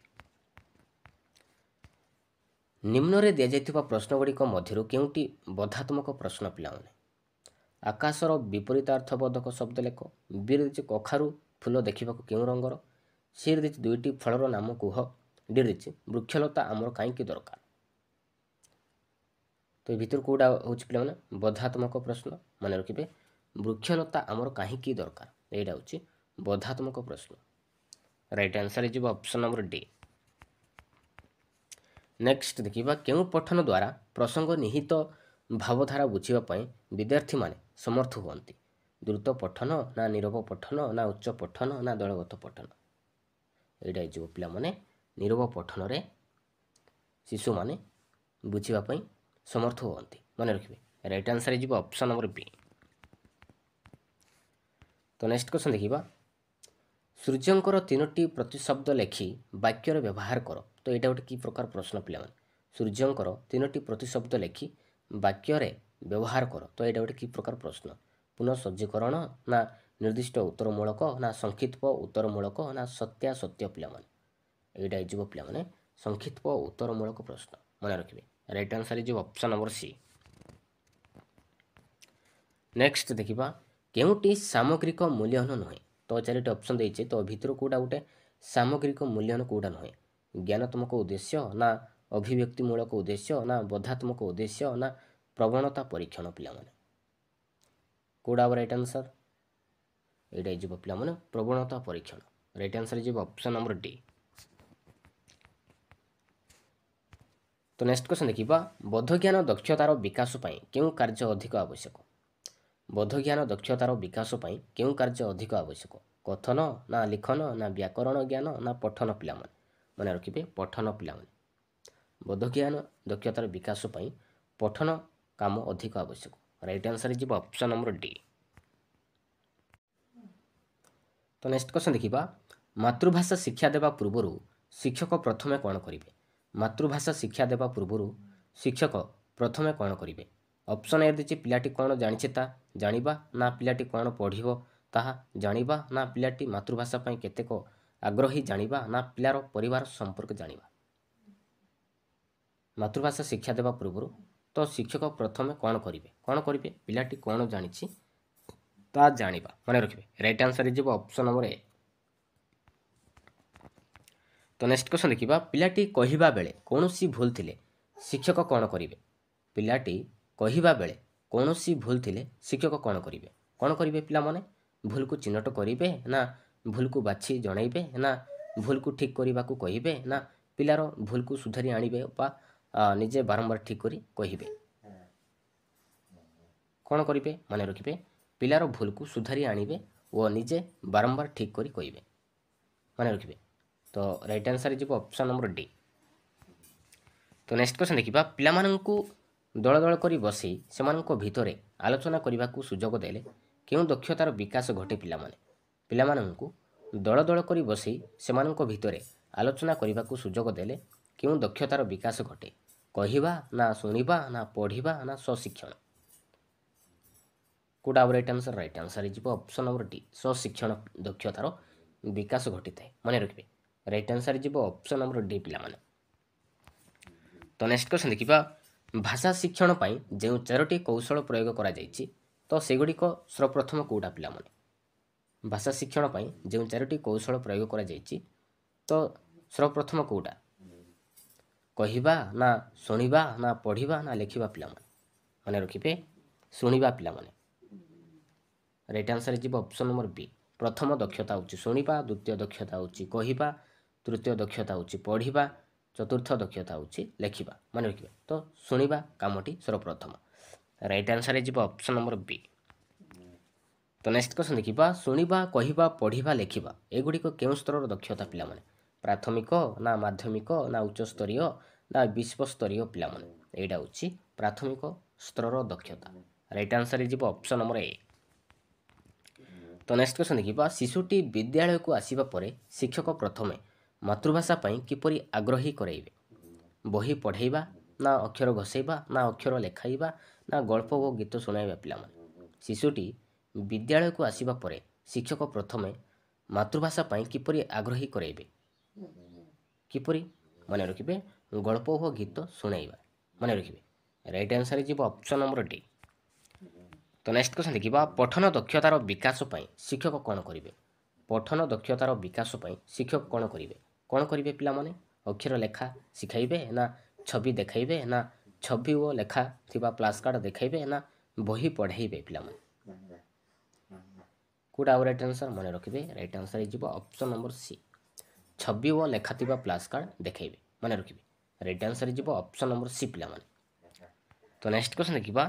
निम्न रे दिया जाइथिबा प्रश्न गुड़िक मध्यरु केउटी बोधात्मक प्रश्न पिलाने आकाशर विपरीतार्थबोधक शब्द लेख बी रे कखारू फूल देखा केउं रंगर सी रे दुईटी फलर नाम कुह डी रे वृक्षलता आमर कहीं दरकार। तो ये भितर कौटा हूँ पे बोधात्मक प्रश्न मन रखिए वृक्षलता आमर कहीं दरकार यहाँ हूँ बोधात्मक प्रश्न right answer is option number D. Next देखिए केउं पठन द्वारा प्रसंग निहित भावधारा बुझापी विद्यार्थी माने समर्थ हुअन्ति द्रुत पठन ना नीरव पठन ना उच्च पठन ना दलगत पठन यहाँ जो पिला माने नीरव पठन रे शिशु माने बुझापी समर्थ हुअन्ति मन रखिए right answer is option number B. तो नेक्स्ट क्वेश्चन देखिबा सूर्यंकर तीनोटी प्रतिशब्द लेखि वाक्यर व्यवहार कर। तो यहाँ गोटे कि प्रकार प्रश्न पे सूर्यंकर तीनोटी प्रतिशब्द लेखि वाक्य व्यवहार कर। तो यहाँ गोटे कि प्रकार प्रश्न पुनःसज्जीकरण ना निर्दिष्ट उत्तरमूलक ना संक्षिप्त उत्तरमूलक ना सत्यासत्य पे यहाँ पे संक्षिप्त उत्तरमूलक प्रश्न मन रखिए right answer is option number C. Next देखिबा केउटी सामग्रिक मूल्यन नुहे। तो चारिटी ऑप्शन देइछे तो भितर कोटा गोटे सामग्रिक मूल्यन कोटा नुहे ज्ञानात्मक उद्देश्य ना अभिव्यक्तिमूलक उद्देश्य ना बोधात्मक उद्देश्य ना प्रवणता परीक्षण पिला माने कोड़ा राइट आंसर एटा इज पिला माने प्रवणता परीक्षण right answer is option number D. तो नेक्स्ट क्वेश्चन देखिबा बोधज्ञान दक्षतार विकास पई केउ कार्य अधिक आवश्यक। बोधज्ञान दक्षतार विकास पई केउ कार्य अधिक आवश्यक कथन ना लिखन ना व्याकरण ज्ञान ना पठन पिला माने मन रखिए पठन पिला माने बोधज्ञान दक्षतार विकास पई पठन काम अधिक आवश्यक right answer is option number D. तो नेक्स्ट क्वेश्चन देखिबा मातृभाषा शिक्षा देवा पूर्व शिक्षक प्रथमे कौन करिवे। मातृभाषा शिक्षा देवा पूर्व शिक्षक प्रथमे कौन करिवे। ऑप्शन ए देछि पिलाटी कौन जानिछे ता जानिबा ना पिलाटी कौन पढ़िबो ताहा जानिबा ना पिलाटी मातृभाषा पई केतेक आग्रही जानिबा ना पिलार परिवार संपर्क जानिबा। मातृभाषा शिक्षा देवा पूर्व तो शिक्षक प्रथमे कौन करिवे पिलाटी कौन जानिछि ता जानिबा मन रखिए right answer is option number A. तो नेक्स्ट क्वेश्चन देखिबा पिलाटी कहिबा बेले कोनोसी भूल थिले शिक्षक कौन करिवे। पिलाटी कहिबा बेले कोनोसी भूल थिले शिक्षक कौन करिवे पिला माने भूल को चिन्हट करिवे ना भूल को बाछि जणाइबे ना भूल को ठीक करने को कहिबे ना पिलार भूल को सुधारी आनिबे बा निजे बारंबार ठीक करी कहिबे कौन करिवे माने रखिबे पिलार भूल को सुधारी आनिबे और निजे बारंबार ठीक करी कहिबे माने रखिबे। तो right answer is option number D. तो नेक्स्ट क्वेश्चन देखिबा पिला माननकु दल दल करी बसई सेमानक भितरे आलोचना करने को सुजोग देले केउं दक्षतार विकास घटे पिला माननकु दल दल करी बसई सेमानक भितरे आलोचना करने को सुजोग देले केउं दक्षतार विकास घटे कहिबा ना सुनिबा ना पढ़िबा ना स्वशिक्षण कोडा right answer is option number D स्वशिक्षण दक्षतार विकास घटी थाए मन रखिए right answer is option number D पिला माने। तो नेक्स्ट क्वेश्चन देखिबा भाषा शिक्षण पाई जो चारोटी कौशल प्रयोग करा जायछि तो सेगुड़िक सर्वप्रथम कोटा पिला माने भाषा शिक्षण पाई जो चारोटी कौशल प्रयोग करा जायछि तो सर्वप्रथम कोटा कहिबा ना सुनिबा ना पढ़िबा ना लिखिबा पिला माने रखिबे सुनिबा पिला माने right answer is option number B प्रथम दक्षता होछि सुनिबा द्वितीय दक्षता होछि कहिबा तृतीय दक्षता होछि पढ़िबा चतुर्थ दक्षता होछि लिखिबा मन रखिबा। तो सुनिबा कामटी सर्वप्रथम right answer is option number B. तो नेक्स्ट क्वेश्चन देखिबा सुनिबा कहिबा पढ़िबा लिखिबा एगुड़िक केउं स्तर दक्षता पिला माने प्राथमिक ना माध्यमिक ना उच्च स्तरीय ना विश्व स्तरीय पिला माने एटा होछि प्राथमिक स्तर दक्षता right answer is option number A. तो नेक्स्ट क्वेश्चन देखिबा शिशुटी विद्यालय को आसीबा परे शिक्षक प्रथमे मातृभाषा पई किपरि आग्रही कराइबे बही पढ़ाइबा ना अक्षर घसैबा ना अक्षर लेखाइबा ନା ଗଳ୍ପ ଓ ଗୀତ ଶୁଣାଇବା ପିଲାମାନେ। ଶିଶୁଟି ବିଦ୍ୟାଳୟକୁ ଆସିବା ପରେ ଶିକ୍ଷକ ପ୍ରଥମେ ମାତୃଭାଷା ପାଇଁ କିପରି ଆଗ୍ରହୀ କରାଇବେ? କିପରି? ମନେ ରଖିବେ ଗଳ୍ପ ଓ ଗୀତ ଶୁଣାଇବା। ମନେ ରଖିବେ ରାଇଟ୍ ଆନ୍ସର ଯିବ ଅପସନ୍ ନମ୍ବର ଡି। ତ ନେକ୍ସଟ କ୍ୱେଶ୍ଚନ୍ ଦେଖିବା ପଠନ ଦକ୍ଷତାର ବିକାଶ ପାଇଁ ଶିକ୍ଷକ କ'ଣ କରିବେ? ପଠନ ଦକ୍ଷତାର ବିକାଶ ପାଇଁ ଶିକ୍ଷକ କ'ଣ କରିବେ? କ'ଣ କରିବେ ପିଲାମାନେ? ଅକ୍ଷର ଲେଖା ଶିଖାଇବେ ନା ଛବି ଦେଖାଇବେ ନା ଛବି ଓ ଲେଖା ଥିବା ପ୍ଲାସ୍ କାର୍ଡ଼ ଦେଖାଇବେ ନା ବହି ପଢ଼ାଇବେ ପିଲାମାନେ? କୋଉଟା ଆଉ ରାଇଟ୍ ଆନ୍ସର? ମନେ ରଖିବେ ରାଇଟ୍ ଆନ୍ସର ହେଇଯିବ ଅପସନ୍ ନମ୍ବର ସି। ଛବି ଓ ଲେଖା ଥିବା ପ୍ଲାସ୍ କାର୍ଡ଼ ଦେଖାଇବେ। ମନେ ରଖିବେ ରାଇଟ୍ ଆନ୍ସର ହେଇଯିବ ଅପସନ୍ ନମ୍ବର ସି ପିଲାମାନେ। ତ ନେକ୍ସଟ କ୍ୱେଶ୍ଚନ୍ ଦେଖିବା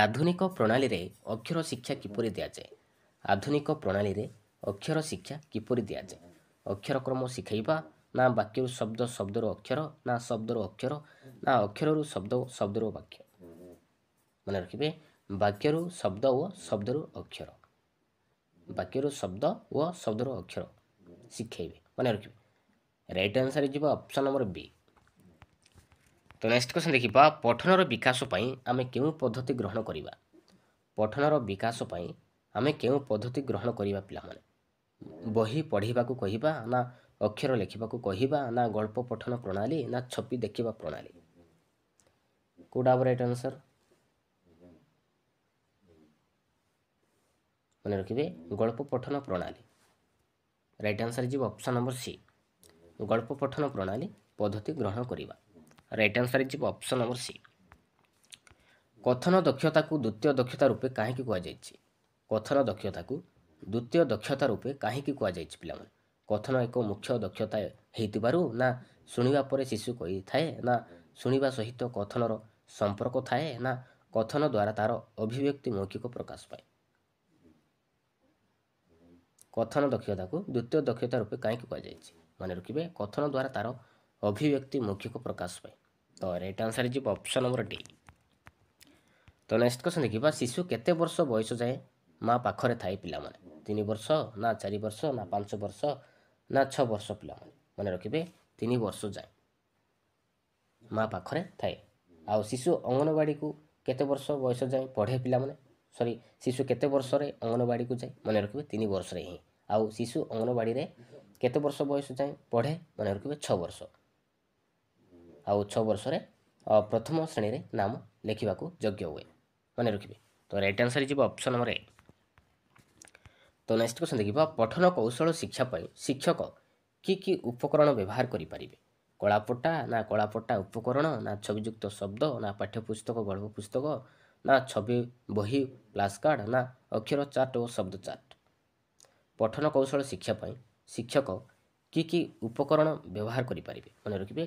ଆଧୁନିକ ପ୍ରଣାଳୀରେ ଅକ୍ଷର ଶିକ୍ଷା କିପରି ଦିଆଯାଏ? ଆଧୁନିକ ପ୍ରଣାଳୀରେ ଅକ୍ଷର ଶିକ୍ଷା କିପରି ଦିଆଯାଏ? ଅକ୍ଷର କ୍ରମ ଶିଖାଇବା ନା ବାକ୍ୟରୁ ଶବ୍ଦ ଶବ୍ଦରୁ ଅକ୍ଷର ନା ଶବ୍ଦରୁ ଅକ୍ଷର ନା ଅକ୍ଷରରୁ ଶବ୍ଦ ଶବ୍ଦରୁ ବାକ୍ୟ? ମନେ ରଖିବେ ବାକ୍ୟରୁ ଶବ୍ଦ ଓ ଶବ୍ଦରୁ ଅକ୍ଷର। ବାକ୍ୟରୁ ଶବ୍ଦ ଓ ଶବ୍ଦରୁ ଅକ୍ଷର ଶିଖାଇବେ। ମନେ ରଖିବେ ରାଇଟ୍ ଆନ୍ସର ଯିବ ଅପସନ୍ ନମ୍ବର ବି। ତ ନେକ୍ସଟ କ୍ୱେଶ୍ଚନ୍ ଦେଖିବା ପଠନର ବିକାଶ ପାଇଁ ଆମେ କେଉଁ ପଦ୍ଧତି ଗ୍ରହଣ କରିବା? ପଠନର ବିକାଶ ପାଇଁ ଆମେ କେଉଁ ପଦ୍ଧତି ଗ୍ରହଣ କରିବା ପିଲାମାନେ? ବହି ପଢ଼ିବାକୁ କହିବା ନା ଅକ୍ଷର ଲେଖିବାକୁ କହିବା ନା ଗଳ୍ପ ପଠନ ପ୍ରଣାଳୀ ନା ଛବି ଦେଖିବା ପ୍ରଣାଳୀ? କୋଉଟା ହବ ରାଇଟ୍ ଆନ୍ସର? ମନେ ରଖିବେ ଗଳ୍ପ ପଠନ ପ୍ରଣାଳୀ। ରାଇଟ୍ ଆନ୍ସର ଯିବ ଅପସନ୍ ନମ୍ବର ସି। ଗଳ୍ପ ପଠନ ପ୍ରଣାଳୀ ପଦ୍ଧତି ଗ୍ରହଣ କରିବା। ରାଇଟ୍ ଆନ୍ସର ଯିବ ଅପସନ୍ ନମ୍ବର ସି। କଥନ ଦକ୍ଷତାକୁ ଦ୍ୱିତୀୟ ଦକ୍ଷତା ରୂପେ କାହିଁକି କୁହାଯାଇଛି? କଥନ ଦକ୍ଷତାକୁ ଦ୍ୱିତୀୟ ଦକ୍ଷତା ରୂପେ କାହିଁକି କୁହାଯାଇଛି ପିଲାମାନେ? କଥନ ଏକ ମୁଖ୍ୟ ଦକ୍ଷତା ହେଇଥିବାରୁ ନା ଶୁଣିବା ପରେ ଶିଶୁ କହିଥାଏ ନା ଶୁଣିବା ସହିତ କଥନର ସମ୍ପର୍କ ଥାଏ ନା କଥନ ଦ୍ୱାରା ତାର ଅଭିବ୍ୟକ୍ତି ମୌଖିକ ପ୍ରକାଶ ପାଏ? କଥନ ଦକ୍ଷତାକୁ ଦ୍ୱିତୀୟ ଦକ୍ଷତା ରୂପେ କାହିଁକି କୁହାଯାଇଛି? ମନେ ରଖିବେ କଥନ ଦ୍ୱାରା ତାର ଅଭିବ୍ୟକ୍ତି ମୌଖିକ ପ୍ରକାଶ ପାଏ। ତ ରାଇଟ୍ ଆନ୍ସର ଯିବ ଅପସନ୍ ନମ୍ବର ଡି। ତ ନେକ୍ସଟ କ୍ୱେଶ୍ଚନ୍ ଦେଖିବା ଶିଶୁ କେତେ ବର୍ଷ ବୟସ ଯାଏ ମା ପାଖରେ ଥାଏ ପିଲାମାନେ? 3 ବର୍ଷ ନା 4 ବର୍ଷ ନା 5 ବର୍ଷ ନା 6 ବର୍ଷ ପିଲାମାନେ? ମନେ ରଖିବେ 3 ବର୍ଷ ଯାଏ ମା ପାଖରେ ଥାଏ। ଆଉ ଶିଶୁ ଅଙ୍ଗନବାଡ଼ିକୁ କେତେ ବର୍ଷ ବୟସ ଯାଏ ପଢ଼େ ପିଲାମାନେ? ଶିଶୁ କେତେ ବର୍ଷରେ ଅଙ୍ଗନବାଡ଼ିକୁ ଯାଏ? ମନେ ରଖିବେ 3 ବର୍ଷରେ ହିଁ। ଆଉ ଶିଶୁ ଅଙ୍ଗନବାଡ଼ିରେ କେତେ ବର୍ଷ ବୟସ ଯାଏ ପଢ଼େ? ମନେ ରଖିବେ 6 ବର୍ଷ। ଆଉ 6 ବର୍ଷରେ ପ୍ରଥମ ଶ୍ରେଣୀରେ ନାମ ଲେଖିବାକୁ ଯୋଗ୍ୟ ହୁଏ। ମନେ ରଖିବେ ତ ରାଇଟ୍ ଆନ୍ସର ଯିବ ଅପସନ୍ ନମ୍ବର ଏ। ତ ନେକ୍ସଟ କ୍ୱେଶ୍ଚନ୍ ଦେଖିବା ପଠନ କୌଶଳ ଶିକ୍ଷା ପାଇଁ ଶିକ୍ଷକ କି ଉପକରଣ ବ୍ୟବହାର କରିପାରିବେ? କଳାପଟା ନା କଳାପଟା ଉପକରଣ ନା ଛବିଯୁକ୍ତ ଶବ୍ଦ ନା ପାଠ୍ୟପୁସ୍ତକ ଗଳ୍ପ ପୁସ୍ତକ ନା ଛବି ବହି ପ୍ଲାସ୍ କାର୍ଡ଼ ନା ଅକ୍ଷର ଚାର୍ଟ ଓ ଶବ୍ଦ ଚାର୍ଟ? ପଠନ କୌଶଳ ଶିକ୍ଷା ପାଇଁ ଶିକ୍ଷକ କି ଉପକରଣ ବ୍ୟବହାର କରିପାରିବେ? ମନେ ରଖିବେ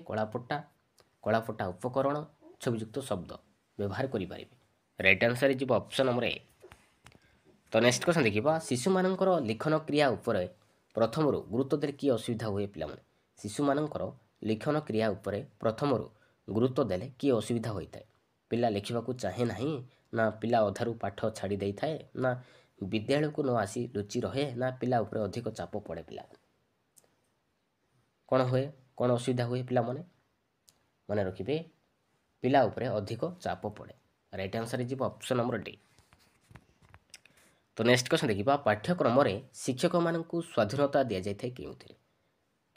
କଳାପଟା ଉପକରଣ ଛବିଯୁକ୍ତ ଶବ୍ଦ ବ୍ୟବହାର କରିପାରିବେ। ରାଇଟ୍ ଆନ୍ସର ଯିବ ଅପସନ୍ ନମ୍ବର ଏ। ତ ନେକ୍ସଟ କ୍ୱେଶ୍ଚନ୍ ଦେଖିବା ଶିଶୁମାନଙ୍କର ଲିଖନ କ୍ରିୟା ଉପରେ ପ୍ରଥମରୁ ଗୁରୁତ୍ୱ ଦେଲେ କି ଅସୁବିଧା ହୁଏ ପିଲାମାନେ? ଶିଶୁମାନଙ୍କର ଲିଖନ କ୍ରିୟା ଉପରେ ପ୍ରଥମରୁ ଗୁରୁତ୍ୱ ଦେଲେ କି ଅସୁବିଧା ହୋଇଥାଏ? ପିଲା ଲେଖିବାକୁ ଚାହେଁ ନାହିଁ ନା ପିଲା ଅଧାରୁ ପାଠ ଛାଡ଼ି ଦେଇଥାଏ ନା ବିଦ୍ୟାଳୟକୁ ନ ଆସି ଲୁଚି ରହେ ନା ପିଲା ଉପରେ ଅଧିକ ଚାପ ପଡ଼େ ପିଲାମାନେ? କ'ଣ ହୁଏ? କ'ଣ ଅସୁବିଧା ହୁଏ ପିଲାମାନେ? ମନେ ରଖିବେ ପିଲା ଉପରେ ଅଧିକ ଚାପ ପଡ଼େ। ରାଇଟ୍ ଆନ୍ସର ଯିବ ଅପସନ୍ ନମ୍ବର ଡି। ତ ନେକ୍ସଟ କ୍ୱେଶ୍ଚନ୍ ଦେଖିବା ପାଠ୍ୟକ୍ରମରେ ଶିକ୍ଷକମାନଙ୍କୁ ସ୍ୱାଧୀନତା ଦିଆଯାଇଥାଏ କେଉଁଥିରେ?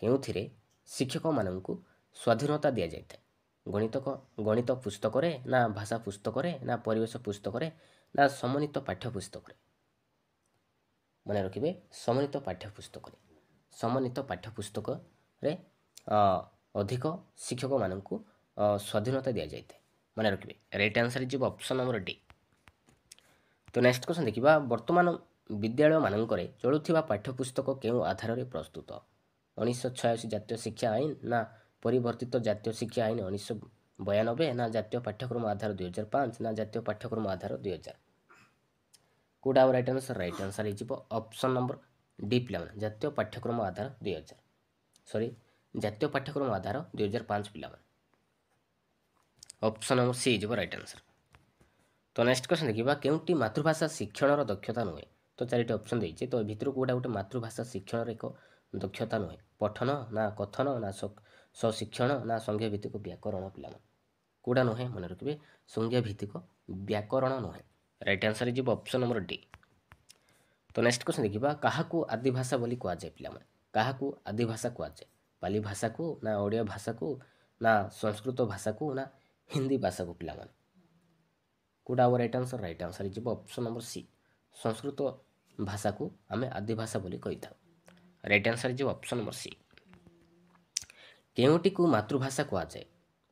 କେଉଁଥିରେ ଶିକ୍ଷକମାନଙ୍କୁ ସ୍ୱାଧୀନତା ଦିଆଯାଇଥାଏ? ଗଣିତ ପୁସ୍ତକରେ ନା ଭାଷା ପୁସ୍ତକରେ ନା ପରିବେଶ ପୁସ୍ତକରେ ନା ସମନ୍ୱିତ ପାଠ୍ୟ ପୁସ୍ତକରେ? ମନେ ରଖିବେ ସମନ୍ୱିତ ପାଠ୍ୟ ପୁସ୍ତକରେ। ସମନ୍ୱିତ ପାଠ୍ୟ ପୁସ୍ତକରେ ଅଧିକ ଶିକ୍ଷକମାନଙ୍କୁ ସ୍ୱାଧୀନତା ଦିଆଯାଇଥାଏ। ମନେ ରଖିବେ ରାଇଟ୍ ଆନ୍ସର ଯିବ ଅପସନ୍ ନମ୍ବର ଡି। ତ ନେକ୍ସଟ କ୍ୱେଶ୍ଚନ୍ ଦେଖିବା ବର୍ତ୍ତମାନ ବିଦ୍ୟାଳୟମାନଙ୍କରେ ଚଳୁଥିବା ପାଠ୍ୟପୁସ୍ତକ କେଉଁ ଆଧାରରେ ପ୍ରସ୍ତୁତ? 1986 ଜାତୀୟ ଶିକ୍ଷା ଆଇନ ନା ପରିବର୍ତ୍ତିତ ଜାତୀୟ ଶିକ୍ଷା ଆଇନ 1992 ନା ଜାତୀୟ ପାଠ୍ୟକ୍ରମ ଆଧାର 2005 ନା ଜାତୀୟ ପାଠ୍ୟକ୍ରମ ଆଧାର 2000? କୋଉଟା ହବ ରାଇଟ୍ ଆନ୍ସର? ରାଇଟ୍ ଆନ୍ସର ହେଇଯିବ ଅପସନ୍ ନମ୍ବର ଡି ପିଲାମାନେ ଜାତୀୟ ପାଠ୍ୟକ୍ରମ ଆଧାର 2000 ଜାତୀୟ ପାଠ୍ୟକ୍ରମ ଆଧାର 2005 ପିଲାମାନେ। ଅପସନ୍ ନମ୍ବର ସି ହେଇଯିବ ରାଇଟ୍ ଆନ୍ସର। ତ ନେକ୍ସଟ କ୍ୱେଶ୍ଚନ୍ ଦେଖିବା କେଉଁଟି ମାତୃଭାଷା ଶିକ୍ଷଣର ଦକ୍ଷତା ନୁହେଁ? ତ 4ଟି ଅପସନ୍ ଦେଇଛି ତ ଭିତରୁ କୋଉଟା ଗୋଟେ ମାତୃଭାଷା ଶିକ୍ଷଣର ଏକ ଦକ୍ଷତା ନୁହେଁ? ପଠନ ନା କଥନ ନା ସ୍ୱଶିକ୍ଷଣ ନା ସଂଜ୍ଞା ଭିତ୍ତିକ ବ୍ୟାକରଣ ପିଲାମାନେ? କୋଉଟା ନୁହେଁ? ମନେ ରଖିବେ ସଂଜ୍ଞା ଭିତ୍ତିକ व्याकरण नुहे। Right answer is option number D. तो नेक्स्ट क्वेश्चन देखिबा काहाकू आदि भाषा बोली कुआ जाय पिला माने काहाकू आदि भाषा कुआ जाय पाली भाषा को ना ओडिया भाषा को ना संस्कृत भाषा को ना हिंदी भाषा को पिला माने कोडा right answer is option number C संस्कृत भाषा को आमे आदि भाषा बोली कहि था। Right answer is option number C. केउटी को मातृभाषा कुआ जाय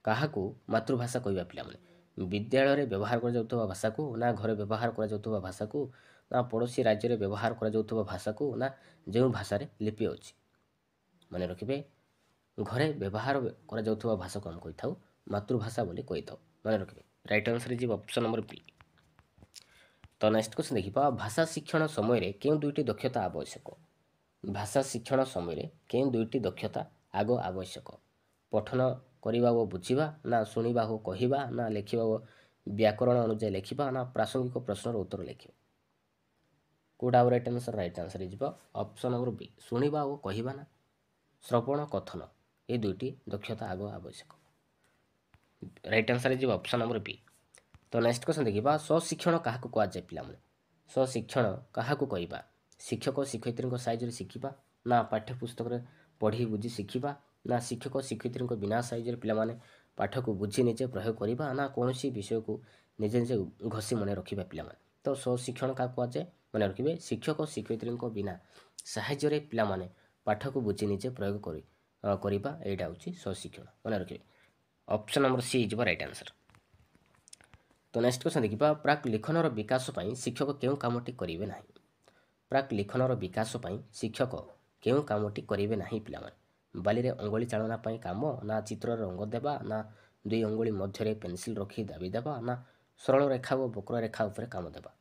काहाकू मातृभाषा कहबा पिला माने विद्यालय रे व्यवहार कर जाउतबा भाषा को ना घरे व्यवहार कर जाउतबा भाषा को ना पड़ोसी राज्य रे व्यवहार कर जाउतबा भाषा को ना जो भाषा रे लिपि अछि माने रखिबे घरे व्यवहार कर जाउतबा भाषा को हम कहि थाउ मातृभाषा बोली कहि थाउ माने रखिबे। Right answer is option number B. तो नेक्स्ट क्वेश्चन देखिबा भाषा शिक्षण समय रे केउ दुईटी दक्षता आवश्यक भाषा शिक्षण समय रे केउ दुईटी दक्षता आगो आवश्यक पठन करिबा ओ बुझिबा ना सुनिबा ओ कहिबा ना लेखिबा ओ व्याकरण अनुसार लेखिबा ना प्रासंगिक प्रश्नर उत्तर लेखिबा कोडा right answer is option number B सुनिबा ओ कहिबा ना श्रवण कथन ए दुईटी दक्षता आगो आवश्यक। Right answer is option number B. तो नेक्स्ट क्वेश्चन देखिबा स्वशिक्षण काहाकू कुआ जाय पिला माने स्वशिक्षण काहाकू कहबा शिक्षक शिक्षयित्री साइज रे शिखिबा ना पाठ्य पुस्तक रे पढ़ी बुझी शिखिबा ना शिक्षक शिक्षयित्री बिना साइज रे पिला माने पाठ को बुझी निजे प्रयोग करिबा ना कोनोसी विषय को निजे निजे घसी मने रखिबा पिला माने तो स्वशिक्षण का कुआ जाय मने रखिबे शिक्षक शिक्षयित्री बिना साहाय्य रे पिला माने पाठ को बुझी निजे प्रयोग करिबा एटा होची स्वशिक्षण मने रखिबे। Option number C is right answer. तो नेक्स्ट क्वेश्चन देखिबा प्राक लिखनर विकास पई शिक्षक केउ कामटी करिवे नाही प्राक लिखनर विकास पई शिक्षक केउ कामटी करिवे नाही पिला माने बाली रे अंगुली चालना पई काम ना चित्र रंग देबा ना दुई अंगुली मध्य रे पेंसिल रखी दाबी देबा ना सरल रेखा व वक्र रेखा ऊपर काम देबा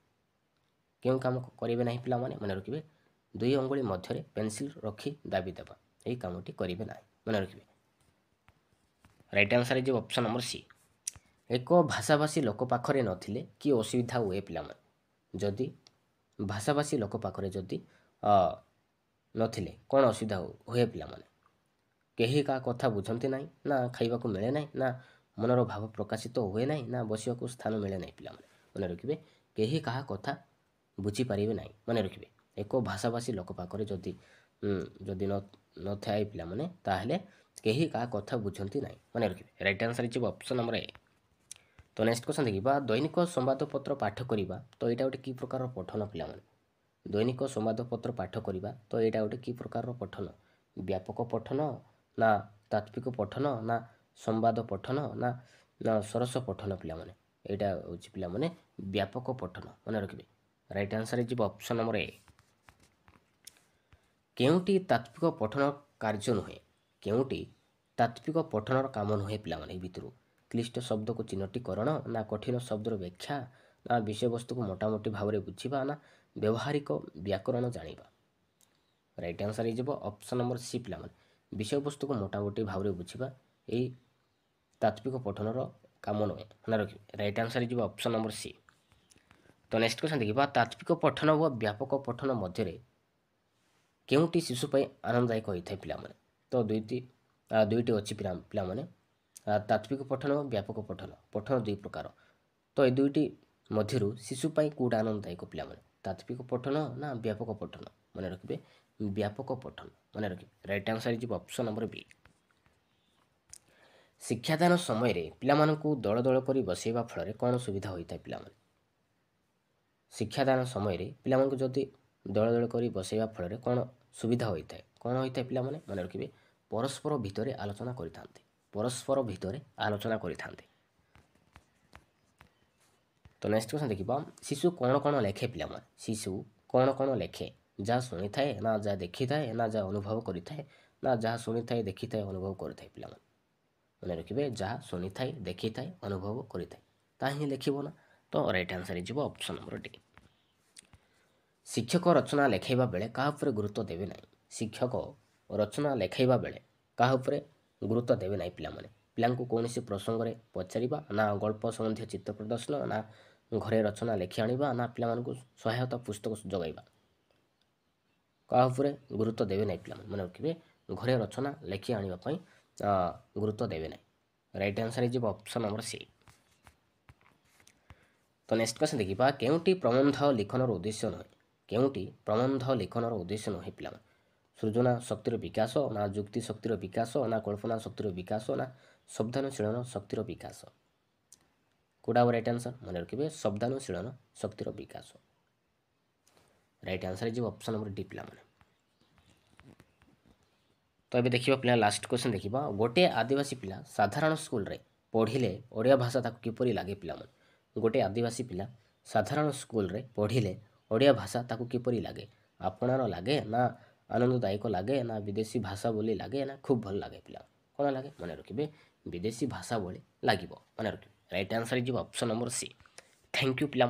केउ काम करिवे नाही पिला माने मने रखिबे दुई अंगुली मध्य रे पेंसिल रखी दाबी देबा एई कामटी करिवे नाही मने रखिबे। Right answer is option number C एक भाषाभाषी लोक पाखरे नथिले कि असुविधा हुए पिला माने जदि भाषाभाषी लोक पाखरे जदि नथिले कौन असुविधा हुए पिला माने केही का कथा बुझंती नाही ना खाइबा को मिले नाही ना मनर भाव प्रकाशित हुए नाही ना बसिया को स्थान मिले नाही पिला माने मने रखिबे केही का कथा बुझी पारिबे नाही मने रखिबे एक भाषाभाषी लोक पाखरे जदि जदि न थाए पिला माने ताहले केही का कथा बुझंती नाही मने रखिबे। Right answer is option number A. तो नेक्स्ट क्वेश्चन देखिबा दैनिक संवादपत्र पाठ करिबा तो एटा गोटे की प्रकार पठन पिला माने दैनिक संवादपत्र पाठ करिबा तो एटा गोटे की प्रकार पठन व्यापक पठन ना तात्विक पठन ना संवाद पठन ना सरस पठन पिला माने एटा होची पिला माने व्यापक पठन मने रखिबे। Right answer is option number A. केउटी तात्विक पठन कार्य नुहे केउटी तात्विक पठनर काम नुहे पिला माने भितरु क्लिष्ट शब्द को चिन्हटीकरण ना कठिन शब्दर व्याख्या ना विषय वस्तु को मोटामोटी भाव में बुझा ना व्यवहारिक व्याकरण जानिबा। Right answer is option number C पिला माने विषय वस्तु को मोटामोटी भाव में बुझा यही तात्विक पठनर काम नुहे ना रखिए। Right answer is option number C. तो नेक्स्ट क्वेश्चन देखिबा तात्विक पठन व व्यापक पठन मध्य केउटी शिशु पई आनंददायक होइथाय पिला माने तो दुईटी अछि पिला माने तात्विक पठन और व्यापक पठन पठन दुई प्रकार तो ये दुईटी मध्यरु शिशु पई कोडा आनंददायक पिला माने तात्विक पठन ना व्यापक पठन मने रखिबे व्यापक पठन मने रखिबे। Right answer is option number B. शिक्षादान समय रे पिला मानकु दल दल करी बसेबा फल कौन सुविधा होइथाय पिला माने शिक्षादान समय रे पिला मानकु जदि दल दल करी बसेबा फल कौन सुविधा होइथाय कौन होइथाय पिला माने मने रखिबे परस्पर भितरे आलोचना करिथांते परस्पर भितरे आलोचना करिथांते। तो नेक्स्ट क्वेश्चन देखिबा शिशु कौन कौन लेखे पिला माने शिशु कौन कौन लेखे जहाँ शुणी थाए ना जहाँ देखी थाए ना जहाँ अनुभव करि थाए ना जहाँ शुणी थाए देखी थाए अनुभव करि थाए पिला माने मने रखिबे जहाँ शुणी थाए देखी थाए अनुभव करि थाए ता ही लेखिबो ना तो right answer is option number D. शिक्षक रचना लेखाइबा बेले काहा उपरे गुरुत्व देबे नाही शिक्षक रचना लेखाइबा बेले काहा उपरे गुरुत्व देबे नाही पिला माने पिलांकु कोनोसी प्रसंग रे पचारिबा ना गल्प संबंधी चित्र प्रदर्शन ना घरे रचना लेखि आनिबा ना पिला मानकु सहायता पुस्तक जगाइबा काहा उपरे गुरुत्व देबे नाही पिला माने रखिबे घरे रचना लेखि आनिबा पई गुरुत्व देबे नाही। Right answer is option number C. तो नेक्स्ट क्वेश्चन देखिए केउटी प्रबंध लिखनर उद्देश्य नुहे केउटी प्रबंध लिखनर उद्देश्य नुहे पिला सृजना शक्तिर विकास ना जुक्ति शक्तिर विकास ना कल्पना शक्तिर विकास ना शब्दानुशीलन शक्तिर विकास कोडा राइट आंसर मन रखिए शब्दानुशीलन शक्तिर विकास राइट आंसर है ऑप्शन नंबर डी पिला माने तो ये देखिए पिला लास्ट क्वेश्चन देखिबा गोटे आदिवासी पिला साधारण स्कूल रे पढ़िले ओडिया भाषा ताको किपरि लागे पिला मन गोटे आदिवासी पिला साधारण स्कूल रे पढ़िले ओडिया भाषा ताको किपरि लागे आपणार लागे ना आनंददायक लागे ना विदेशी भाषा बोली लागे ना खूब भल लागे पिला कोन लागे मन रखिबे विदेशी भाषा बोली लागिबो मन रखिबे right answer is option number C thank you पिला।